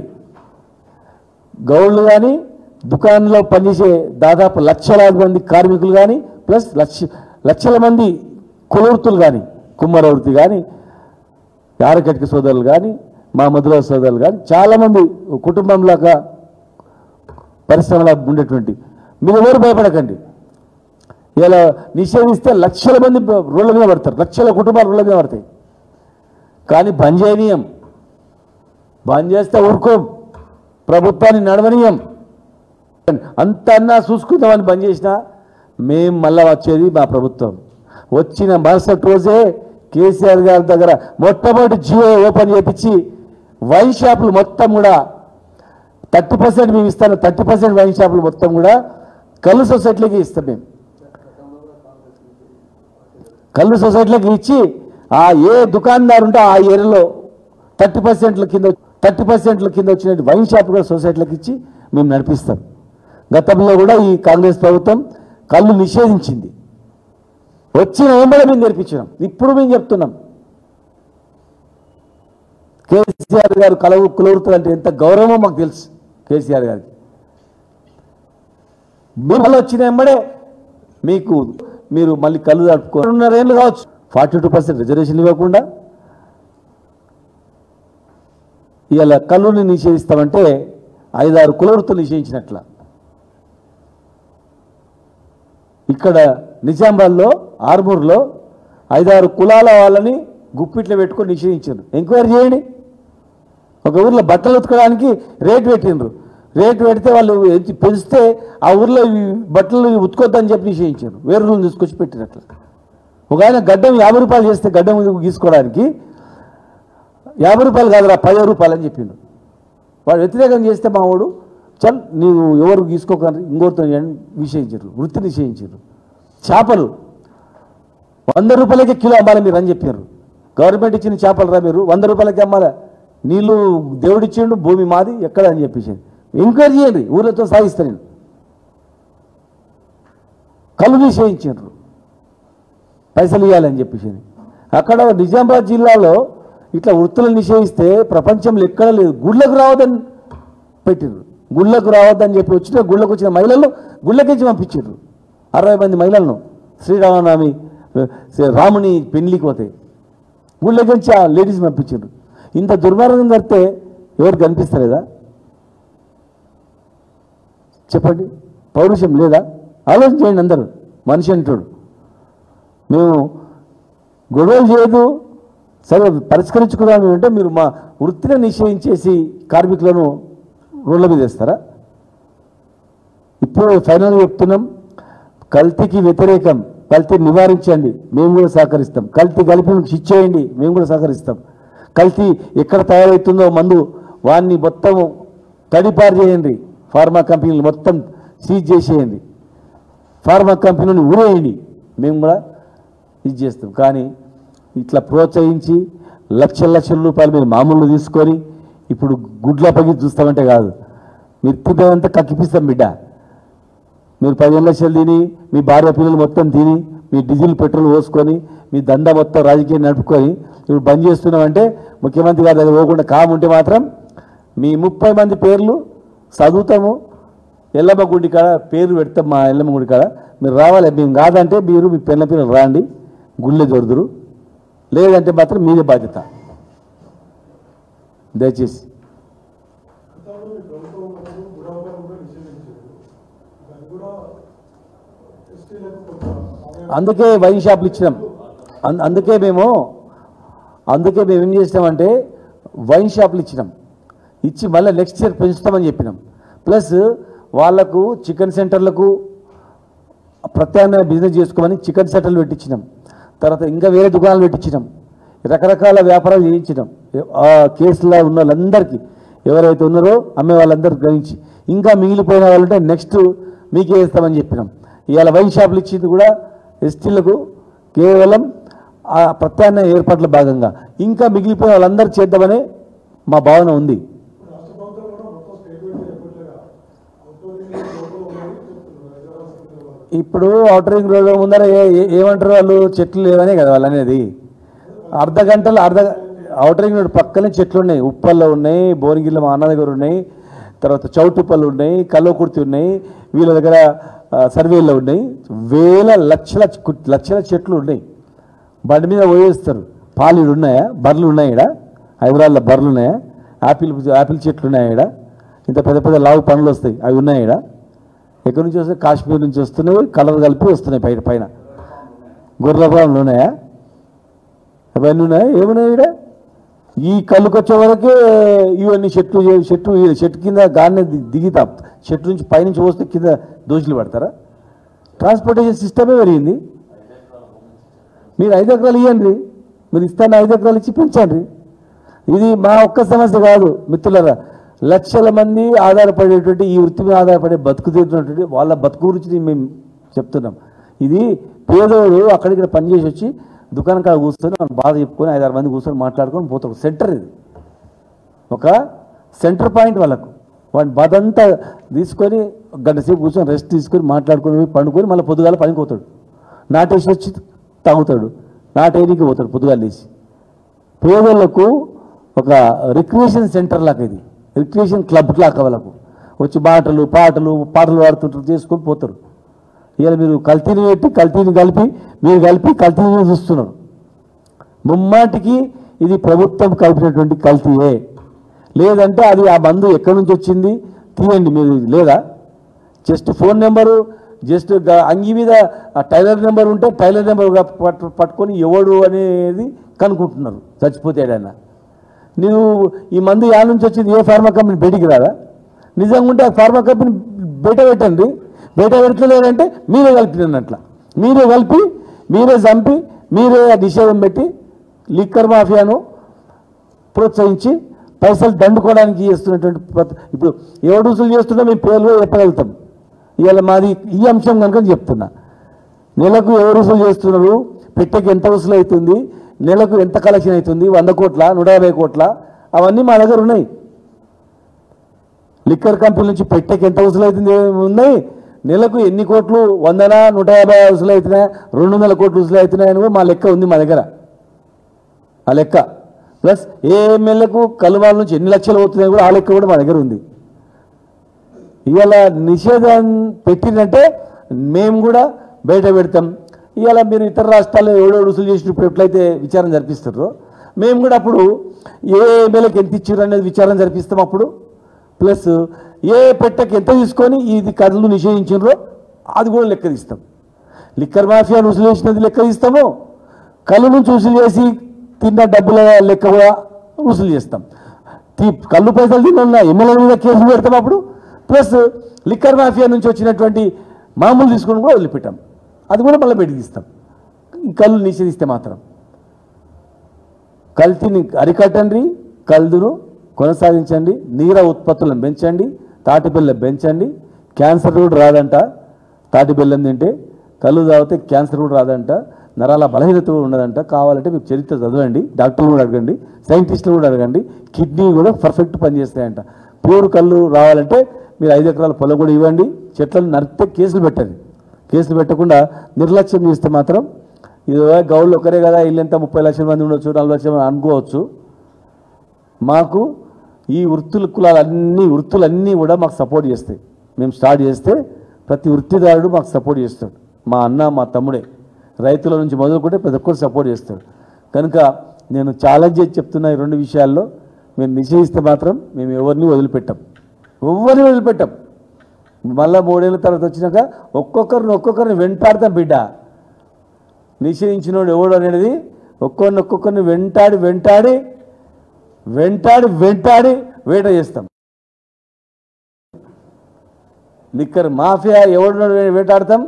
గౌడ్లు కానీ దుకాణంలో పనిచేసే దాదాపు లక్షలాది మంది కార్మికులు కానీ ప్లస్ లక్షల మంది కులవృత్తులు కానీ కుమ్మర వృత్తి కానీ యారకటిక సోదరులు కానీ మా మధుర సోదరులు కానీ చాలామంది కుటుంబంలాగా పరిశ్రమలా ఉండేటువంటి మీరు ఎవరు భయపడకండి. ఇలా నిషేధిస్తే లక్షల మంది రోడ్ల మీద పడతారు, లక్షల కుటుంబాలు రోడ్ల మీద పడతాయి. కానీ బంద్ చేయనీయం. బంద్ చేస్తే ఊరుకోం, ప్రభుత్వాన్ని నడవనీయం. అంతన్నా చూసుకుందామని బంద్ చేసినా మేము మళ్ళా వచ్చేది మా ప్రభుత్వం. వచ్చిన మరుసటి రోజే కేసీఆర్ గారి దగ్గర మొట్టమొదటి జియో ఓపెన్ చేయించి వైన్ షాపులు మొత్తం కూడా 30% మేము ఇస్తాను. 30% వైన్ షాపులు మొత్తం కూడా కళ్ళు సొసైటీలకి ఇస్తాం. మేము కళ్ళు సొసైటీలకి ఇచ్చి ఏ దుకాణదారు ఉంటే ఆ ఏరియాలో 30% కింద వచ్చిన వైన్ షాప్ కూడా సొసైటీలకు ఇచ్చి మేము నడిపిస్తాం. గతంలో కూడా ఈ కాంగ్రెస్ ప్రభుత్వం కళ్ళు నిషేధించింది. వచ్చిన వెంబడే మేము నేర్పించినాం. ఇప్పుడు మేము చెప్తున్నాం, కేసీఆర్ గారు కులవృత్తులు అంటే ఎంత గౌరవమో మాకు తెలుసు. కేసీఆర్ గారికి మీరు వచ్చిన వెంబడే మీరు మళ్ళీ కళ్ళు దాటుకో 2.5 ఏళ్ళు కావచ్చు 42% రిజర్వేషన్లు ఇవ్వకుండా ఇవాళ కళ్ళుని నిషేధిస్తామంటే 5-6 కులవృత్తులు నిషేధించినట్ల. ఇక్కడ నిజామాబాద్లో ఆర్మూర్లో 5-6 కులాల వాళ్ళని గుప్పిట్లో పెట్టుకొని నిషేధించారు. ఎంక్వైరీ చేయండి. ఒక ఊర్లో బట్టలు ఉతకడానికి రేటు పెట్టిండ్రు. రేటు పెడితే వాళ్ళు పెంచితే ఆ ఊర్లో బట్టలు ఉతుకొద్దని చెప్పి నిషేధించారు. వేరే రోజులు తీసుకొచ్చి పెట్టినట్లు. ఒక ఆయన గడ్డం 50 రూపాయలు చేస్తే గడ్డం గీసుకోవడానికి 50 రూపాయలు కాదురా 10 రూపాయలు అని చెప్పిండు. వాడు వ్యతిరేకం చేస్తే మా వాడు చల్ నీవు ఎవరు గీసుకోకండి ఇంకోరితో నిషేధించారు. వృత్తి నిషేధించారు. చేపలు 100 రూపాయలకే కిలో అమ్మాలి మీరు అని చెప్పారు. గవర్నమెంట్ ఇచ్చిన చేపలు రా మీరు 100 రూపాయలకి అమ్మాలా? నీళ్ళు దేవుడిచ్చిండు, భూమి మాది ఎక్కడ అని చెప్పేసి ఎంక్వైరీ చేయండి. ఊళ్ళతో సాగిస్తాను నేను. కళ్ళు నిషేధించారు, పైసలు ఇవ్వాలని చెప్పేసి. అక్కడ నిజామాబాద్ జిల్లాలో ఇట్లా వృత్తులను నిషేధిస్తే ప్రపంచంలో ఎక్కడ లేదు. గుళ్ళకు రావద్దని పెట్టిర్రు. గుళ్ళకు రావద్దని చెప్పి గుళ్ళకు వచ్చిన మహిళలు గుళ్ళకించి పంపించారు. 60 మంది మహిళలను శ్రీరామనవమి రాముని పెళ్లికి పోతాయి గుళ్ళకించి ఆ లేడీస్ పంపించారు. ఇంత దుర్మార్గం జరిగితే ఎవరు కనిపిస్తలేదా చెప్పండి? పౌరుషం లేదా? ఆలోచన చేయండి అందరూ. మనిషి అంటాడు మేము గొడవలు చేయదు సరే పరిష్కరించుకున్నాము అంటే మీరు మా వృత్తిని నిషేధించేసి కార్మికులను రోడ్ల మీద వేస్తారా? ఇప్పుడు ఫైనల్గా చెప్తున్నాం, కల్తీకి వ్యతిరేకం. కల్తీ నివారించండి, మేము కూడా సహకరిస్తాం. కల్తీ కలిపి శిక్షేయండి, మేము కూడా సహకరిస్తాం. కల్తీ ఎక్కడ తయారవుతుందో మందు వాన్ని మొత్తం తడిపారు చేయండి. ఫార్మా కంపెనీలు మొత్తం సీజ్ చేసేయండి. ఫార్మా కంపెనీని ఊరేయండి, మేము కూడా ఇది చేస్తాం. కానీ ఇట్లా ప్రోత్సహించి లక్షల రూపాయలు మీరు మామూలు తీసుకొని ఇప్పుడు గుడ్ల పగి చూస్తామంటే కాదు. మీరు తినేదంతా కక్కిపిస్తాం బిడ్డ. మీరు 15 లక్షలు తిని మీ భార్య పిల్లలు మొత్తం తిని మీ డీజిల్ పెట్రోల్ పోసుకొని మీ దందా మొత్తం రాజకీయం నడుపుకొని ఇప్పుడు బంద్ చేస్తున్నామంటే ముఖ్యమంత్రి గారి దగ్గర పోకుండా కాముంటే మాత్రం మీ 30 మంది పేర్లు చదువుతాము. ఎల్లమ్మ గుడి కాడ పేరు పెడతాం. మా ఎల్లమ్మ గుడి కాడ మీరు రావాలి. మేము కాదంటే మీరు మీ పిల్ల పిల్లలు రాండి, గుళ్ళే దొరుదురు. లేదంటే మాత్రం మీదే బాధ్యత. దయచేసి అందుకే వైన్ షాపులు ఇచ్చినాం. అందుకే మేము ఏం చేసినామంటే వైన్ షాపులు ఇచ్చినాం. ఇచ్చి మళ్ళీ నెక్స్ట్ ఇయర్ పెంచుతామని చెప్పినాం. ప్లస్ వాళ్లకు చికెన్ సెంటర్లకు ప్రత్యామ్నాయ బిజినెస్ చేసుకోమని చికెన్ సెంటర్లు పెట్టించినాం. తర్వాత ఇంకా వేరే దుకాణాలు పెట్టించినాం. రకరకాల వ్యాపారాలు చేయించినాం. ఆ కేసులో ఉన్న వాళ్ళందరికీ ఎవరైతే ఉన్నారో అమ్మే వాళ్ళందరూ గ్రహించి ఇంకా మిగిలిపోయిన వాళ్ళంటే నెక్స్ట్ మీకే ఇస్తామని చెప్పినాం. ఇవాళ వైన్ షాపులు ఇచ్చింది కూడా ఎస్టీలకు కేవలం ఆ ప్రత్యామ్నాయ ఏర్పాట్ల భాగంగా ఇంకా మిగిలిపోయిన వాళ్ళందరూ చేద్దామనే మా భావన ఉంది. ఇప్పుడు ఔటర్ రింగ్ రోడ్ ముందర ఏమంటారు వాళ్ళు, చెట్లు లేవనే కదా వాళ్ళు అనేది. ఔటర్ రింగ్ రోడ్ పక్కనే చెట్లు ఉన్నాయి. ఉప్పల్లో ఉన్నాయి, బోరింగిల్లో మా అన్న దగ్గర ఉన్నాయి, తర్వాత చౌటుప్పలు ఉన్నాయి, కల్వకుర్తి ఉన్నాయి, వీళ్ళ దగ్గర సర్వేల్లో ఉన్నాయి. లక్షల చెట్లు ఉన్నాయి. బండి మీద పోయేస్తారు. పాలు ఉన్నాయా? బర్రెలు ఉన్నాయి. ఇక్కడ హైదరాబాద్లో బర్రెలు ఉన్నాయా? యాపిల్ చెట్లు ఉన్నాయా? ఇక్కడ ఇంత పెద్ద పెద్ద లావు పండ్లు వస్తాయి, అవి ఉన్నాయి. ఇక్కడ ఎక్కడి నుంచి వస్తాయి? కాశ్మీర్ నుంచి వస్తున్నాయి, కలర్ కలిపి వస్తున్నాయి. పైన గొర్రెపాలు ఉన్నాయా? అవన్నీ ఉన్నాయా? ఏమున్నాయి? ఇక్కడ ఈ కళ్ళుకొచ్చే వరకే ఇవన్నీ చెట్టు కింద గానే దిగితా. చెట్టు నుంచి పైనుంచి వస్తే కింద దోషులు పడతారా? ట్రాన్స్పోర్టేషన్ సిస్టమే పెరిగింది. మీరు 5 ఎకరాలు ఇవ్వండి, మీరు ఇస్తాను 5 ఎకరాలు ఇచ్చి పెంచండి. ఇది మా ఒక్క సమస్య కాదు మిత్రులారా. లక్షల మంది ఆధారపడేటువంటి ఈ వృత్తి మీద ఆధారపడే బతుకుతున్నటువంటి వాళ్ళ బతుకు గురించి మేము చెప్తున్నాం. ఇది పేదోడు అక్కడిక్కడ పనిచేసి వచ్చి దుకాణం కాడ కూర్చొని మనం బాధ చెప్పుకొని 5-6 మంది కూర్చొని మాట్లాడుకొని పోతాడు. సెంటర్ ఇది ఒక సెంటర్ పాయింట్. వాళ్ళకు వాడి బాధ అంతా తీసుకొని గంట సేపు కూర్చొని రెస్ట్ తీసుకొని మాట్లాడుకొని పండుకొని మళ్ళీ పొద్దుగాల పనికి పోతాడు. నాటేసి వచ్చి తాగుతాడు, నాటేనికి పోతాడు పొద్దుగాలు లేచి. పేదలకు ఒక రిక్రియేషన్ సెంటర్ లాగా ఇది, రిక్రియేషన్ క్లబ్ లాగా వాళ్ళకు వచ్చి పాటలు పాడుతుంటారు, చేసుకొని పోతారు. ఇవాళ మీరు కల్తీని పెట్టి కల్తీని కలిపి కల్తీని చూస్తున్నారు. ముమ్మాటికి ఇది ప్రభుత్వం కలిపినటువంటి కల్తీయే. లేదంటే అది ఆ మందు ఎక్కడి నుంచి వచ్చింది తీయండి మీరు, లేదా జస్ట్ ఫోన్ నెంబరు, జస్ట్ అంగి మీద టైలర్ నెంబర్ ఉంటే టైలర్ నెంబర్ పట్టుకొని ఎవడు అనేది కనుక్కుంటున్నారు చచ్చిపోతే ఏడైనా. నువ్వు ఈ మందు యా నుంచి వచ్చింది, ఏ ఫార్మా కంపెనీ బయటికి రాదా? నిజంగా ఉంటే ఆ ఫార్మా కంపెనీ బయట పెట్టండి. బయట పెట్టలేదంటే మీరే కలిపినట్ల, మీరే కలిపి మీరే చంపి మీరే నిషేధం పెట్టి లిక్కర్ మాఫియాను ప్రోత్సహించి పైసలు దండుకోవడానికి చేస్తున్నటువంటి ఇప్పుడు ఎవడు వసూలు చేస్తున్నా మేము పేర్లు చెప్పగలుగుతాం. ఇవాళ మాది ఈ అంశం కనుక చెప్తున్నా. నెలకు ఎవరు వసూలు చేస్తున్నారు, పెట్టెకి ఎంత వసూలు అవుతుంది, నెలకు ఎంత కలెక్షన్ అవుతుంది, 100 కోట్ల 150 కోట్ల, అవన్నీ మా దగ్గర ఉన్నాయి. లిక్కర్ కంపెనీ నుంచి పెట్టెకి ఎంత వసూలు అవుతుంది ఉన్నాయి, నెలకు ఎన్ని కోట్లు 100 150 వసూలు అవుతున్నాయి, 200 కోట్లు వసూలు అవుతున్నాయి అని కూడా మా లెక్క ఉంది మా దగ్గర. ఆ లెక్క ప్లస్ ఏ ఎమ్మెల్యేకు కలువాల నుంచి ఎన్ని లక్షలు అవుతున్నాయి కూడా ఆ లెక్క కూడా మా దగ్గర ఉంది. ఇవాళ నిషేధం పెట్టిందంటే మేము కూడా బయట పెడతాం. ఇవాళ మీరు ఇతర రాష్ట్రాల్లో ఎవడో వసూలు చేసినప్పుడు ఎట్లయితే విచారణ జరిపిస్తారో మేము కూడా అప్పుడు ఏ ఎమ్మెల్యేకి ఎంత ఇచ్చారు అనేది విచారణ జరిపిస్తాం అప్పుడు. ప్లస్ ఏ పెట్టెకి ఎంత తీసుకొని ఇది కళ్ళు నిషేధించారో అది కూడా లెక్క తీస్తాం. లిక్కర్ మాఫియా వసూలు చేసినది లెక్క తీస్తాము, కళ్ళు నుంచి వసూలు చేసి తిన్న డబ్బుల లెక్క కూడా వసూలు చేస్తాం. కళ్ళు పైసలు తిన్న ఎమ్మెల్యే మీద కేసులు పెడతాం అప్పుడు. ప్లస్ లిక్కర్ మాఫియా నుంచి వచ్చినటువంటి మామూలు తీసుకొని కూడా వదిలిపెట్టాం, అది కూడా మళ్ళీ బయటికి తీస్తాం. ఈ కళ్ళు నిషేధిస్తే మాత్రం కల్తీని అరికట్టండి, కల్దును కొనసాగించండి, నీర ఉత్పత్తులను పెంచండి, తాటి బెల్లం పెంచండి. క్యాన్సర్ కూడా రాదంట తాటి బెల్లం తింటే, కళ్ళు తాగితే క్యాన్సర్ కూడా రాదంట, నరాల బలహీనత కూడా ఉండదంట. కావాలంటే మీకు చరిత్ర చదవండి, డాక్టర్లు కూడా అడగండి, సైంటిస్టులు కూడా అడగండి. కిడ్నీ కూడా పర్ఫెక్ట్ పనిచేస్తాయంట. ప్యూర్ కళ్ళు రావాలంటే మీరు 5 ఎకరాల పొలం కూడా ఇవ్వండి, చెట్లను నరికితే కేసులు పెట్టండి. కేసులు పెట్టకుండా నిర్లక్ష్యం చేస్తే మాత్రం ఇది గౌళ్ళు ఒకరే కదా, ఇల్లంతా 30 లక్షల మంది ఉండొచ్చు, 40 లక్షల మంది అనుకోవచ్చు. మాకు ఈ వృత్తులన్నీ కూడా మాకు సపోర్ట్ చేస్తాయి. మేము స్టార్ట్ చేస్తే ప్రతి వృత్తిదారుడు మాకు సపోర్ట్ చేస్తాడు. మా అన్న మా తమ్ముడే, రైతుల నుంచి మొదలుకుంటే ప్రతి ఒక్కరు సపోర్ట్ చేస్తాడు. కనుక నేను ఛాలెంజ్ చేసి చెప్తున్నా, ఈ 2 విషయాల్లో మేము నిషేధిస్తే మాత్రం మేము ఎవరిని వదిలిపెట్టాం. మళ్ళీ 3 ఏళ్ళ తర్వాత వచ్చినాక ఒక్కొక్కరిని వెంటాడతాం బిడ్డ. నిషేధించినోడు ఎవడు అనేది ఒక్కొక్కరిని వెంటాడి వేట చేస్తాం. లిక్కర్ మాఫియా ఎవడు వేటాడతాం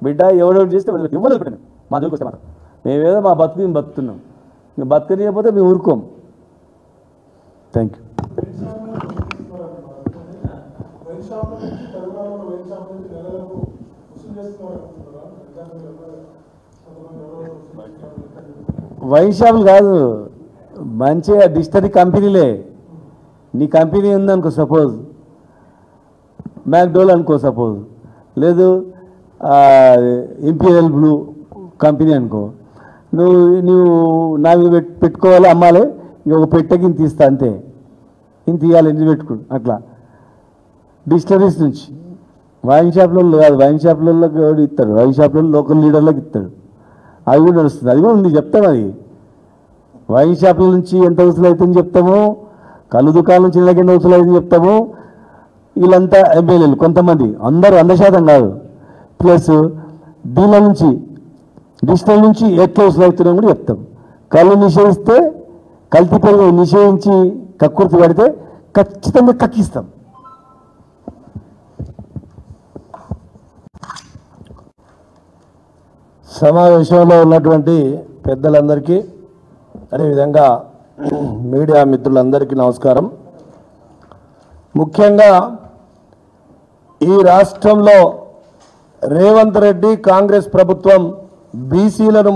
బిడ్డ, ఎవడెవడు చేస్తే ఇవ్వలేదు పెట్టాను. మా దగ్గరికి వస్తే మాత్రం మేమేదో మా బతుకుతున్నాం, ఇంకా బతకనియకపోతే మేము ఊరుకోం. Thank you. వైన్ షాపులు కాదు, మంచిగా డిస్టరీ కంపెనీలే. నీ కంపెనీ ఉందనుకో, సపోజ్ మ్యాక్డోల్ అనుకో, సపోజ్ లేదు ఇంపీరియల్ బ్లూ కంపెనీ అనుకో, నువ్వు నా మీద పెట్టుకోవాలి, అమ్మాలి. ఇక ఒక పెట్టెకి ఇంత తీస్తా అంతే, ఇంత తీయాలి, ఇంటి పెట్టుకో. అట్లా డిస్టరీస్ నుంచి వైన్ షాప్లలో కాదు, వైన్ షాప్లలో ఎవడు ఇస్తాడు, వైన్ షాప్లలో లోకల్ లీడర్లకు ఇస్తాడు. అది కూడా నడుస్తుంది, అది కూడా ఉంది, చెప్తాం. అది వైన్ షాపుల నుంచి ఎంత వసూలు అవుతుందని చెప్తాము, కళ్ళు దుకాణం నుంచి నెలకి ఎంత వసూలు అవుతుందని చెప్తాము. వీళ్ళంతా ఎమ్మెల్యేలు కొంతమంది, అందరూ 100% కాదు. ప్లస్ దీనిల నుంచి డిజిటల్ నుంచి ఎట్లా వసూలు అవుతున్నాం కూడా చెప్తాం. కళ్ళు నిషేధిస్తే, కల్తీ పెరుగు నిషేధించి కక్కుర్తి పడితే ఖచ్చితంగా కక్కిస్తాం. సమావేశంలో ఉన్నటువంటి పెద్దలందరికీ, అదేవిధంగా మీడియా మిత్రులందరికీ నమస్కారం. ముఖ్యంగా ఈ రాష్ట్రంలో రేవంత్ రెడ్డి కాంగ్రెస్ ప్రభుత్వం బీసీలను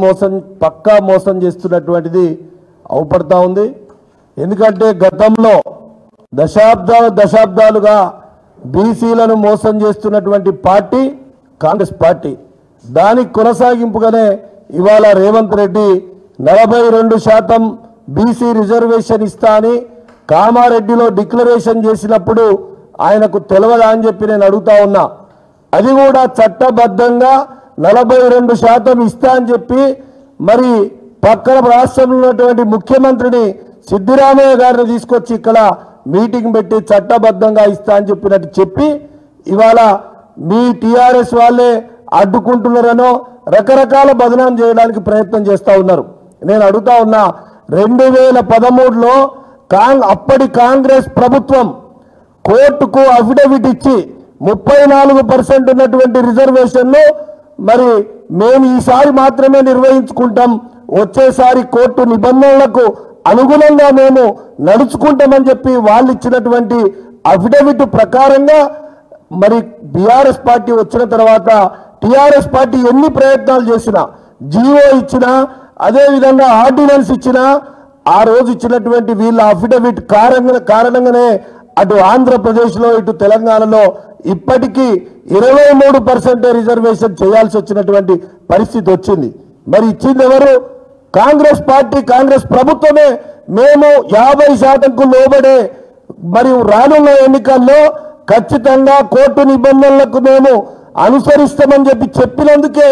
పక్కా మోసం చేస్తున్నటువంటిది అవుపడతా ఉంది. ఎందుకంటే గతంలో దశాబ్దాలుగా బీసీలను మోసం చేస్తున్నటువంటి పార్టీ కాంగ్రెస్ పార్టీ. దానికి కొనసాగింపుగానే ఇవాళ రేవంత్ రెడ్డి 42% బీసీ రిజర్వేషన్ ఇస్తా అని కామారెడ్డిలో డిక్లరేషన్ చేసినప్పుడు ఆయనకు తెలియదా అని చెప్పి నేను అడుగుతా ఉన్నా. అది కూడా చట్టబద్ధంగా 42% ఇస్తా అని చెప్పి మరి పక్కన రాష్ట్రంలో ఉన్నటువంటి ముఖ్యమంత్రిని సిద్దిరామయ్య గారిని తీసుకొచ్చి ఇక్కడ మీటింగ్ పెట్టి చట్టబద్ధంగా ఇస్తా అని చెప్పినట్టు చెప్పి ఇవాళ మీ టీఆర్ఎస్ వాళ్ళే అడ్డుకుంటున్నారనో రకరకాల బదనాం చేయడానికి ప్రయత్నం చేస్తూ ఉన్నారు. నేను అడుగుతా ఉన్నా, 2013లో అప్పటి కాంగ్రెస్ ప్రభుత్వం కోర్టుకు అఫిడవిట్ ఇచ్చి 34% ఉన్నటువంటి రిజర్వేషన్ను మరి మేము ఈసారి మాత్రమే నిర్వహించుకుంటాం, వచ్చేసారి కోర్టు నిబంధనలకు అనుగుణంగా మేము నడుచుకుంటామని చెప్పి వాళ్ళు ఇచ్చినటువంటి అఫిడవిట్ ప్రకారంగా మరి బీఆర్ఎస్ పార్టీ వచ్చిన తర్వాత టీఆర్ఎస్ పార్టీ ఎన్ని ప్రయత్నాలు చేసినా, జీవో ఇచ్చినా, అదేవిధంగా ఆర్డినెన్స్ ఇచ్చినా, ఆ రోజు ఇచ్చినటువంటి వీళ్ళ అఫిడవిట్ కారణంగానే అటు ఆంధ్రప్రదేశ్లో ఇటు తెలంగాణలో ఇప్పటికీ 23% రిజర్వేషన్ చేయాల్సి వచ్చినటువంటి పరిస్థితి వచ్చింది. మరి ఇచ్చింది ఎవరు? కాంగ్రెస్ పార్టీ, కాంగ్రెస్ ప్రభుత్వమే. మేము 50%కు లోబడే మరి రానున్న ఎన్నికల్లో ఖచ్చితంగా కోర్టు నిబంధనలకు మేము అనుసరిస్తామని చెప్పినందుకే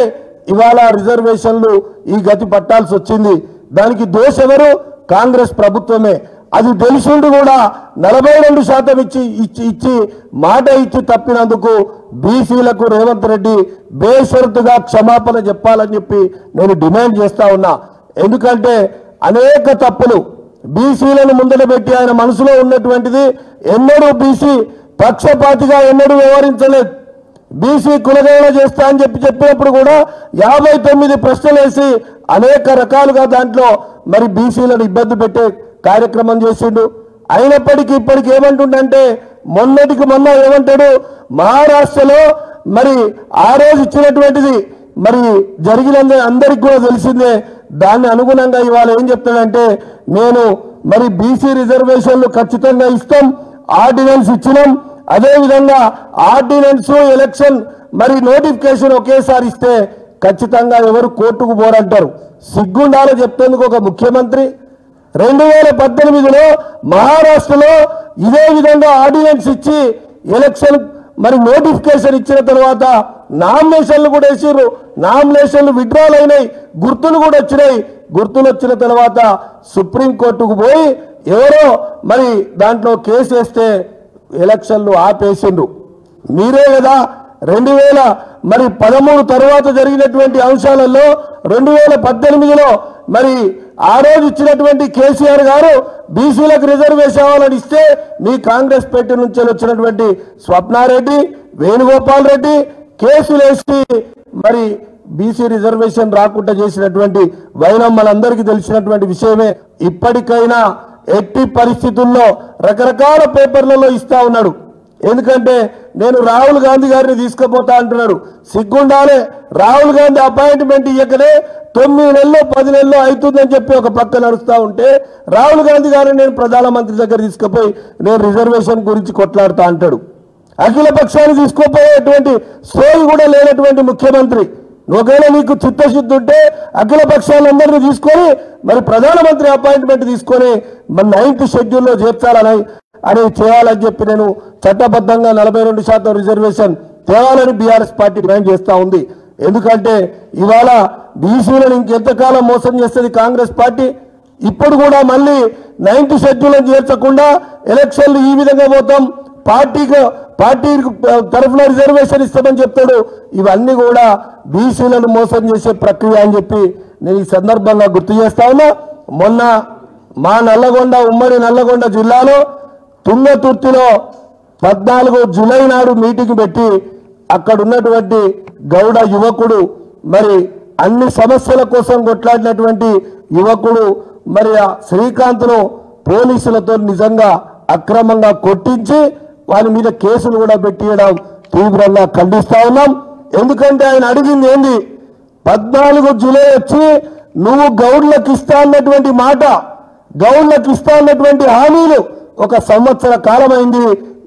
ఇవాళ రిజర్వేషన్లు ఈ గతి పట్టాల్సి వచ్చింది. దానికి దోష ఎవరు? కాంగ్రెస్ ప్రభుత్వమే. అది తెలిసిండు కూడా 42% ఇచ్చి మాట ఇచ్చి తప్పినందుకు బీసీలకు రేవంత్ రెడ్డి బేషరతుగా క్షమాపణ చెప్పాలని చెప్పి నేను డిమాండ్ చేస్తా ఉన్నా. ఎందుకంటే అనేక తప్పులు బీసీలను ముందర పెట్టి ఆయన మనసులో ఉన్నటువంటిది ఎన్నడూ బీసీ పక్షపాతిగా ఎన్నడూ వ్యవహరించలేదు. బీసీ కులగణన చేస్తా అని చెప్పినప్పుడు కూడా 59 ప్రశ్నలు వేసి అనేక రకాలుగా దాంట్లో మరి బీసీలను ఇబ్బంది పెట్టే కార్యక్రమం చేసిండు. అయినప్పటికీ ఇప్పటికి ఏమంటుండంటే మొన్నటికి మొన్న ఏమంటాడు, మహారాష్ట్రలో మరి ఆ రోజు ఇచ్చినటువంటిది మరి జరిగినందుకు అందరికి కూడా తెలిసిందే. దాన్ని అనుగుణంగా ఇవాళ ఏం చెప్తాడంటే, నేను మరి బీసీ రిజర్వేషన్లు ఖచ్చితంగా ఇస్తాం, ఆర్డినెన్స్ ఇచ్చినాం, అదేవిధంగా ఆర్డినెన్స్ ఎలక్షన్ మరి నోటిఫికేషన్ ఒకేసారి ఇస్తే ఖచ్చితంగా ఎవరు కోర్టుకు పోరంటారు. సిగ్గుండాలో చెప్తేందుకు ఒక ముఖ్యమంత్రి 2018లో మహారాష్ట్రలో ఇదే విధంగా ఆర్డినెన్స్ ఇచ్చి ఎలక్షన్ మరి నోటిఫికేషన్ ఇచ్చిన తర్వాత నామినేషన్లు కూడా వేసిర్రు, నామినేషన్లు విత్డ్రాల్ అయినాయి, గుర్తులు కూడా వచ్చినాయి. గుర్తులు వచ్చిన తర్వాత సుప్రీంకోర్టుకు పోయి ఎవరో మరి దాంట్లో కేసు వేస్తే ఎలక్షన్లు ఆపేసిండ్రు. మీరే కదా 2013 తర్వాత జరిగినటువంటి అంశాలలో 2018లో మరి ఆ రోజు ఇచ్చినటువంటి కేసీఆర్ గారు బీసీలకు రిజర్వేషన్ అవ్వాలని ఇస్తే మీ కాంగ్రెస్ పార్టీ నుంచి వచ్చినటువంటి స్వప్నారెడ్డి, వేణుగోపాల్ రెడ్డి కేసులు వేసి మరి బీసీ రిజర్వేషన్ రాకుండా చేసినటువంటి వైనం మనందరికీ తెలిసినటువంటి విషయమే. ఇప్పటికైనా ఎట్టి పరిస్థితుల్లో రకరకాల పేపర్లలో ఇస్తా ఉన్నాడు. ఎందుకంటే నేను రాహుల్ గాంధీ గారిని తీసుకుపోతా అంటున్నాడు. సిగ్గుండాలే. రాహుల్ గాంధీ అపాయింట్మెంట్ ఇవ్వకనే 9 నెలలు 10 నెలలు అవుతుందని చెప్పి ఒక పక్క నడుస్తూ ఉంటే రాహుల్ గాంధీ గారిని నేను ప్రధానమంత్రి దగ్గర తీసుకుపోయి నేను రిజర్వేషన్ గురించి కొట్లాడుతా అంటాడు. అఖిల పక్షాన్ని తీసుకుపోయేటువంటి సోయి కూడా లేనటువంటి ముఖ్యమంత్రి. ఒకవేళ నీకు చిత్తశుద్ధి ఉంటే అఖిల పక్షాలందరినీ తీసుకొని మరి ప్రధానమంత్రి అపాయింట్మెంట్ తీసుకొని మన 9th షెడ్యూల్లో చేర్చాలని చేయాలని చెప్పి నేను చట్టబద్ధంగా 42% రిజర్వేషన్ తేవాలని బీఆర్ఎస్ పార్టీ డిమాండ్ చేస్తూ ఉంది. ఎందుకంటే ఇవాళ బీసీలను ఇంకెంతకాలం మోసం చేస్తుంది కాంగ్రెస్ పార్టీ. ఇప్పుడు కూడా మళ్ళీ 9th షెడ్యూల్లో చేర్చకుండా ఎలక్షన్లు ఈ విధంగా పోతాం, పార్టీ తరఫున రిజర్వేషన్ ఇస్తామని చెప్తాడు. ఇవన్నీ కూడా బీసీలను మోసం చేసే ప్రక్రియ అని చెప్పి నేను ఈ సందర్భంగా గుర్తు చేస్తా ఉన్నా. మొన్న మా నల్లగొండ, ఉమ్మడి నల్లగొండ జిల్లాలో తుంగతుర్తిలో 14 జూలై నాడు మీటింగ్ పెట్టి అక్కడ ఉన్నటువంటి గౌడ యువకుడు మరి అన్ని సమస్యల కోసం కొట్లాడినటువంటి యువకుడు మరి శ్రీకాంత్ను పోలీసులతో నిజంగా అక్రమంగా కొట్టించి వారి మీద కేసులు కూడా పెట్టియడం తీవ్రంగా ఖండిస్తా ఉన్నాం. ఎందుకంటే ఆయన అడిగింది ఏంది, 14 జూలై వచ్చి నువ్వు గౌడ్లకు ఇస్తా అన్నటువంటి మాట, గౌడ్లకు ఇస్తా అన్నటువంటి హామీలు 1 సంవత్సర కాలమైంది.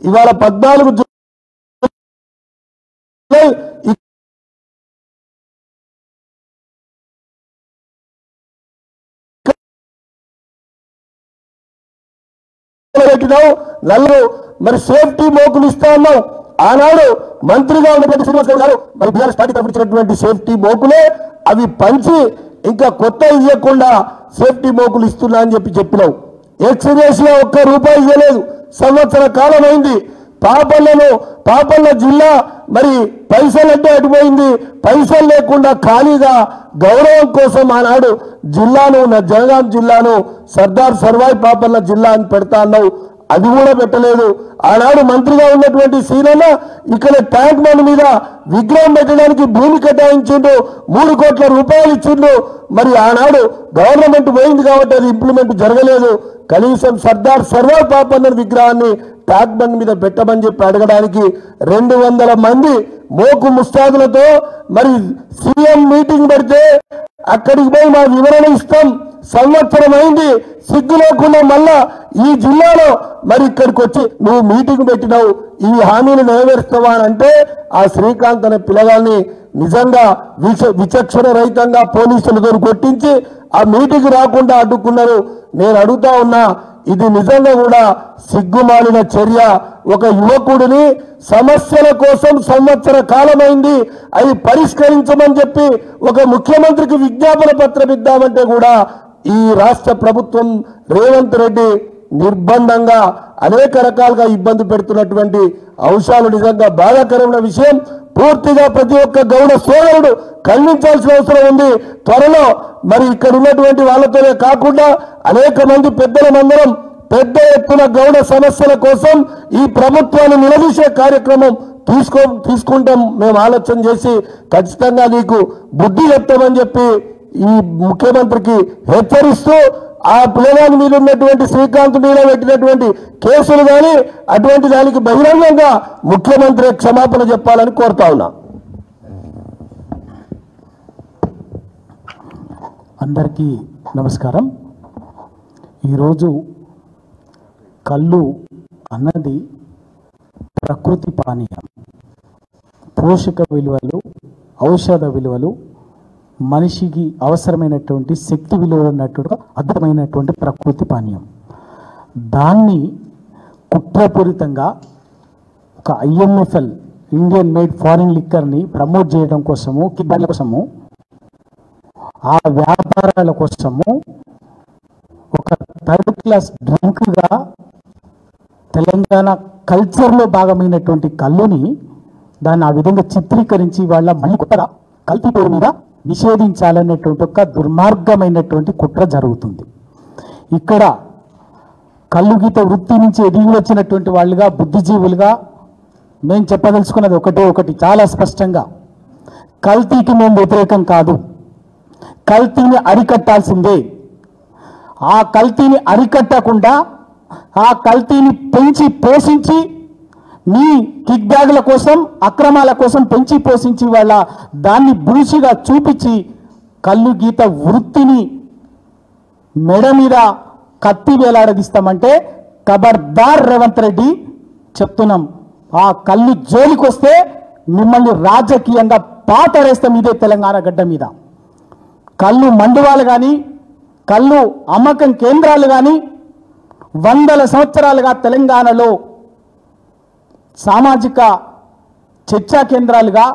ఇవాళ 14 జూలై పెట్టినావు, నల్లు మరి సేఫ్టీ మోకులు ఇస్తా ఉన్నావు. ఆనాడు మంత్రిగా ఉన్నటువంటి శ్రీనివాస్ గారు మరి బీఆర్ఎస్ పార్టీ తరఫున ఇచ్చినటువంటి సేఫ్టీ మోకులే అవి పంచి ఇంకా కొత్త ఇవ్వకుండా సేఫ్టీ మోకులు ఇస్తున్నా అని చెప్పినావు. ఎక్స్రేస్ లో 1 రూపాయి ఇవ్వలేదు. సంవత్సర కాలమైంది. పాపల్ల జిల్లా మరి పైసలంటే అటుపోయింది. పైసలు లేకుండా ఖాళీగా గౌరవం కోసం ఆనాడు జిల్లాను జనగాం జిల్లాను సర్దార్ సర్వాయి పాపల్ల జిల్లా అని పెడతా అన్నావు, అది కూడా పెట్టలేదు. ఆనాడు మంత్రిగా ఉన్నటువంటి సీనన్న ఇక్కడ ట్యాంక్ బండ్ మీద విగ్రహం పెట్టడానికి భూమి కేటాయించిండు, 3 కోట్ల రూపాయలు ఇచ్చిండు. మరి ఆనాడు గవర్నమెంట్ పోయింది కాబట్టి అది ఇంప్లిమెంట్ జరగలేదు. కనీసం సర్దార్ సర్వాయి పాపన్న విగ్రహాన్ని ట్యాంక్ బండ్ మీద పెట్టమని చెప్పి అడగడానికి 200 మంది మోకు ముస్తాదులతో మరి సీఎం మీటింగ్ పెడితే అక్కడికి పోయి మా వివరణ ఇస్తాం, సంవత్సరం అయింది, సిగ్గు లేకుండా మళ్ళా ఈ జిల్లాలో మరి ఇక్కడికి వచ్చి నువ్వు మీటింగ్ పెట్టినావు, ఈ హామీలు నెరవేరుస్తావా అని అంటే ఆ శ్రీకాంత్ అనే పిల్లగాల్ని నిజంగా విచక్షణ రహితంగా పోలీసులతో కొట్టించి ఆ మీటింగ్ రాకుండా అడ్డుకున్నారు. నేను అడుగుతా ఉన్నా, ఇది నిజంగా కూడా సిగ్గుమాలిన చర్య. ఒక యువకుడిని సమస్యల కోసం సంవత్సర కాలమైంది అవి పరిష్కరించమని చెప్పి ఒక ముఖ్యమంత్రికి విజ్ఞాపన పత్రం ఇద్దామంటే కూడా ఈ రాష్ట్ర ప్రభుత్వం రేవంత్ రెడ్డి నిర్బంధంగా అనేక రకాలుగా ఇబ్బంది పెడుతున్నటువంటి అంశాలు నిజంగా బాధాకరమైన విషయం. పూర్తిగా ప్రతి ఒక్క గౌడ సోదరుడు ఖండించాల్సిన అవసరం ఉంది. త్వరలో మరి ఇక్కడ ఉన్నటువంటి వాళ్ళతోనే కాకుండా అనేక మంది పెద్దలమందరం పెద్ద ఎత్తున గౌడ సమస్యల కోసం ఈ ప్రభుత్వాన్ని నిలదీసే కార్యక్రమం తీసుకుంటాం మేము ఆలోచన చేసి, ఖచ్చితంగా నీకు బుద్ధి చెప్తామని చెప్పి ఈ ముఖ్యమంత్రికి హెచ్చరిస్తూ ఆ పిల్లగాని మీద ఉన్నటువంటి శ్రీకాంత్ మీద పెట్టినటువంటి కేసులు కానీ అటువంటి దానికి బహిరంగంగా ముఖ్యమంత్రి క్షమాపణ చెప్పాలని కోరుతా ఉన్నా. అందరికీ నమస్కారం. ఈరోజు కళ్ళు అన్నది ప్రకృతి పానీయం, పోషక విలువలు, ఔషధ విలువలు, మనిషికి అవసరమైనటువంటి శక్తి విలువలు ఉన్నట్టుగా అద్భుతమైనటువంటి ప్రకృతి పానీయం. దాన్ని కుట్రపూరితంగా ఒక IMFL ఇండియన్ మేడ్ ఫారిన్ లిక్కర్ని ప్రమోట్ చేయడం కోసము, కిడ్నాల కోసము, ఆ వ్యాపారాల కోసము ఒక 3rd క్లాస్ డ్రింక్గా తెలంగాణ కల్చర్లో భాగమైనటువంటి కళ్ళుని దాన్ని ఆ విధంగా చిత్రీకరించి వాళ్ళ మళ్ళీ కొత్తగా కల్తీ పేరు మీద నిషేధించాలనేటువంటి ఒక దుర్మార్గమైనటువంటి కుట్ర జరుగుతుంది. ఇక్కడ కళ్ళు గీత వృత్తి నుంచి ఎదిగి వచ్చినటువంటి వాళ్ళుగా, బుద్ధిజీవులుగా మేము చెప్పదలుచుకున్నది ఒకటి చాలా స్పష్టంగా, కల్తీకి మేము వ్యతిరేకం కాదు, కల్తీని అరికట్టాల్సిందే. ఆ కల్తీని అరికట్టకుండా ఆ కల్తీని పెంచి పోషించి మీ కిక్ బ్యాగుల కోసం, అక్రమాల కోసం పెంచి పోషించి వాళ్ళ దాన్ని బూసిగా చూపించి కళ్ళు గీత వృత్తిని మెడ మీద కత్తి వేలాడదీస్తామంటే ఖబర్దార్ రేవంత్ రెడ్డి చెప్తున్నాం. ఆ కళ్ళు జోలికి వస్తే మిమ్మల్ని రాజకీయంగా పాతరేస్తాం ఇదే తెలంగాణ గడ్డ మీద. కళ్ళు మండువాలు కానీ, కళ్ళు అమ్మకం కేంద్రాలు కానీ 100ల సంవత్సరాలుగా తెలంగాణలో సామాజిక చర్చా కేంద్రాలుగా,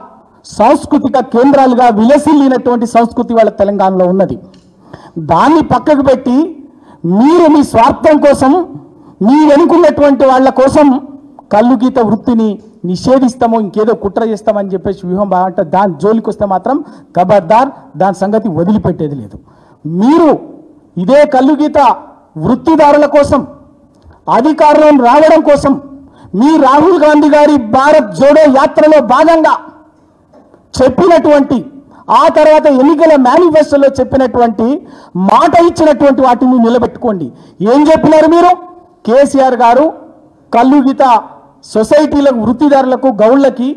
సాంస్కృతిక కేంద్రాలుగా విలసిల్లినటువంటి సంస్కృతి వాళ్ళ తెలంగాణలో ఉన్నది. దాన్ని పక్కకు పెట్టి మీరు మీ స్వార్థం కోసం, మీ వెనుకున్నటువంటి వాళ్ళ కోసం కళ్ళు గీత వృత్తిని నిషేధిస్తామో ఇంకేదో కుట్ర చేస్తామని చెప్పేసి వ్యూహం బాగుంటే దాని జోలికి వస్తే మాత్రం ఖబర్దార్, దాని సంగతి వదిలిపెట్టేది లేదు. మీరు ఇదే కళ్ళు గీత వృత్తిదారుల కోసం, అధికారంలో రావడం కోసం మీ రాహుల్ గాంధీ గారి భారత్ జోడో యాత్రలో భాగంగా చెప్పినటువంటి, ఆ తర్వాత ఎన్నికల మేనిఫెస్టోలో చెప్పినటువంటి మాట ఇచ్చినటువంటి వాటిని నిలబెట్టుకోండి. ఏం చెప్పినారు మీరు? కేసీఆర్ గారు కళ్ళు గీత సొసైటీలకు, వృత్తిదారులకు, గౌళ్ళకి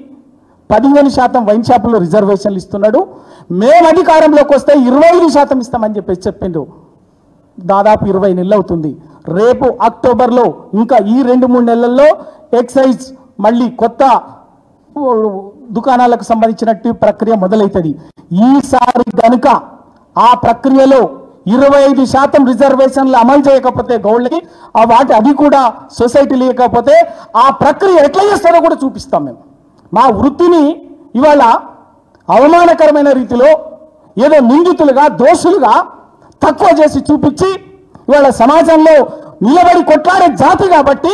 15% వైన్ షాపుల్లో రిజర్వేషన్లు ఇస్తున్నాడు, మేము అధికారంలోకి వస్తే 25% ఇస్తామని చెప్పేసి చెప్పిండు. దాదాపు 20 నెలలు అవుతుంది. రేపు అక్టోబర్లో ఇంకా ఈ 2-3 నెలల్లో ఎక్సైజ్ మళ్ళీ కొత్త దుకాణాలకు సంబంధించినట్టు ప్రక్రియ మొదలవుతుంది. ఈసారి కనుక ఆ ప్రక్రియలో 25% రిజర్వేషన్లు అమలు చేయకపోతే గౌళ్ళకి, అది కూడా సొసైటీ లేకపోతే ఆ ప్రక్రియ ఎట్లా చేస్తారో కూడా చూపిస్తాం. మేము మా వృత్తిని ఇవాళ అవమానకరమైన రీతిలో ఏదో నిందితులుగా, దోషులుగా తక్కువ చేసి చూపించి ఇవాళ సమాజంలో నిలబడి కొట్లాడే జాతి కాబట్టి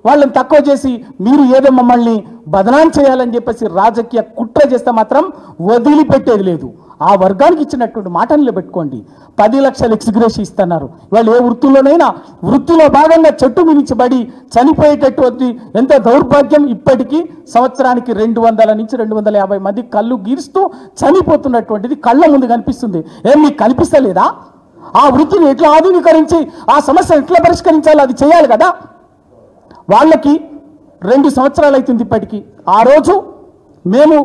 వాళ్ళని తక్కువ చేసి మీరు ఏదో మమ్మల్ని బదనాం చేయాలని చెప్పేసి రాజకీయ కుట్ర చేస్తే మాత్రం వదిలిపెట్టేది లేదు. ఆ వర్గానికి ఇచ్చినటువంటి మాట నిలబెట్టుకోండి. 10 లక్షలు ఎక్స్గ్రేషన్ ఇస్తున్నారు. వాళ్ళు ఏ వృత్తిలోనైనా వృత్తిలో భాగంగా చెట్టు మించబడి చనిపోయేటటువంటి ఎంత దౌర్భాగ్యం. ఇప్పటికీ సంవత్సరానికి 200 నుంచి 250 మంది కళ్ళు గీరుస్తూ చనిపోతున్నటువంటిది కళ్ళ ముందు కనిపిస్తుంది. ఏం మీకు కనిపిస్తలేదా? ఆ వృత్తిని ఎట్లా ఆధునీకరించి ఆ సమస్యను ఎట్లా పరిష్కరించాలో అది చేయాలి కదా. వాళ్ళకి 2 సంవత్సరాలు అవుతుంది ఇప్పటికీ. ఆ రోజు మేము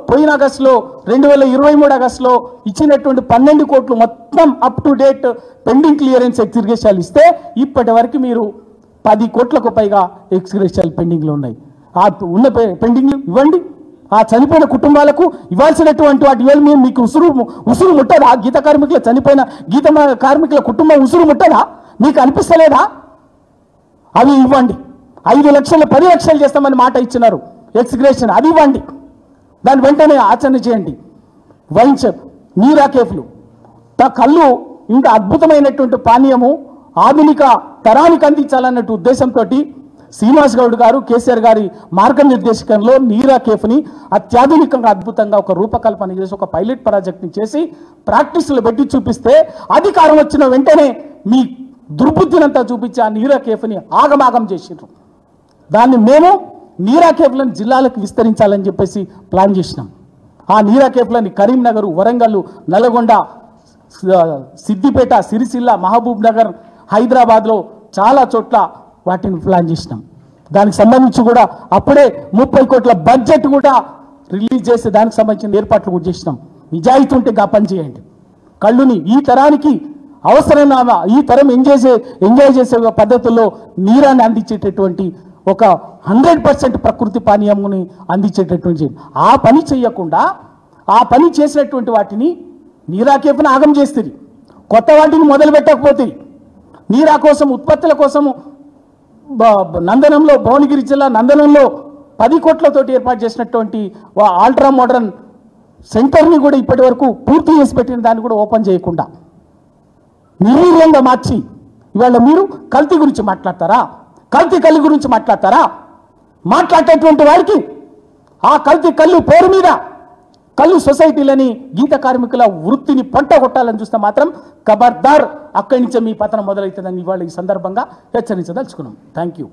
పోయిన ఆగస్టులో 2023 ఆగస్టులో ఇచ్చినటువంటి 12 కోట్లు మొత్తం up to date pending clearance ఎక్స్గ్రేషన్లు ఇస్తే ఇప్పటి వరకు మీరు 10 కోట్లకు పైగా ఎక్స్గ్రేషన్లు పెండింగ్లో ఉన్నాయి. ఆ ఉన్న పెండింగ్లు ఇవ్వండి. ఆ చనిపోయిన కుటుంబాలకు ఇవ్వాల్సినటువంటి వాటి ఇవాళ మీకు ఉసురు ముట్టదా? గీత కార్మికుల చనిపోయిన గీత కార్మికుల కుటుంబం ఉసురు ముట్టదా? మీకు అనిపిస్తలేదా? అవి ఇవ్వండి. 5 లక్షలు 10 లక్షలు చేస్తామని మాట ఇచ్చినారు ఎక్స్గ్రేషన్, అది ఇవ్వండి. దాన్ని వెంటనే ఆచరణ చేయండి. వైన్ షాప్, నీరా కేఫ్లు, కళ్ళు ఇంకా అద్భుతమైనటువంటి పానీయము ఆధునిక తరానికి అందించాలన్నట్టు ఉద్దేశంతో శ్రీనివాస్ గౌడ్ గారు కేసీఆర్ గారి మార్గనిర్దేశకంలో నీరా కేఫ్ని అత్యాధునికంగా అద్భుతంగా ఒక రూపకల్పన చేసి ఒక పైలట్ ప్రాజెక్ట్ని చేసి ప్రాక్టీసులు పెట్టి చూపిస్తే అధికారం వచ్చిన వెంటనే మీ దుర్బుద్ధినంతా చూపించి ఆ నీరా కేఫ్ని ఆగమాగం చేసిండ్రు. దాన్ని మేము నీరా కేఫ్లను జిల్లాలకు విస్తరించాలని చెప్పేసి ప్లాన్ చేసినాం. ఆ నీరా కేఫ్లని కరీంనగర్, వరంగల్, నల్గొండ, సిద్దిపేట, సిరిసిల్ల, మహబూబ్ నగర్, హైదరాబాద్లో చాలా చోట్ల వాటిని ప్లాన్ చేసినాం. దానికి సంబంధించి కూడా అప్పుడే 30 కోట్ల బడ్జెట్ కూడా రిలీజ్ చేసి దానికి సంబంధించిన ఏర్పాట్లు కూడా చేసినాం. నిజాయితీ ఉంటే గా పని చేయండి. కళ్ళుని ఈ తరానికి అవసరమైన ఈ తరం ఎంజాయ్ చేసే పద్ధతుల్లో నీరాన్ని అందించేటటువంటి ఒక 100% ప్రకృతి పానీయంని అందించేటటువంటి ఆ పని చేయకుండా ఆ పని చేసినటువంటి వాటిని నీరా కేఫ్ను ఆగం చేస్తుంది. కొత్త వాటిని మొదలు పెట్టకపోతే నీరా కోసం ఉత్పత్తుల కోసము నందనంలో, భువనగిరి జిల్లా నందనంలో 10 కోట్లతోటి ఏర్పాటు చేసినటువంటి అల్ట్రా మోడర్న్ సెంటర్ని కూడా ఇప్పటి వరకు పూర్తి చేసి పెట్టిన దాన్ని కూడా ఓపెన్ చేయకుండా నిర్వీర్యంగా మార్చి ఇవాళ మీరు కల్తీ గురించి మాట్లాడతారా? కల్తీ కళ్ళు గురించి మాట్లాడతారా? మాట్లాడేటువంటి వారికి ఆ కల్తీ కళ్ళు పేరు మీద కళ్ళు సొసైటీలని గీత కార్మికుల వృత్తిని పంట కొట్టాలని చూస్తే మాత్రం ఖబర్దార్, అక్కడి నుంచే మీ పతనం మొదలవుతుందని ఇవాళ ఈ సందర్భంగా హెచ్చరించదలుచుకున్నాం. Thank you.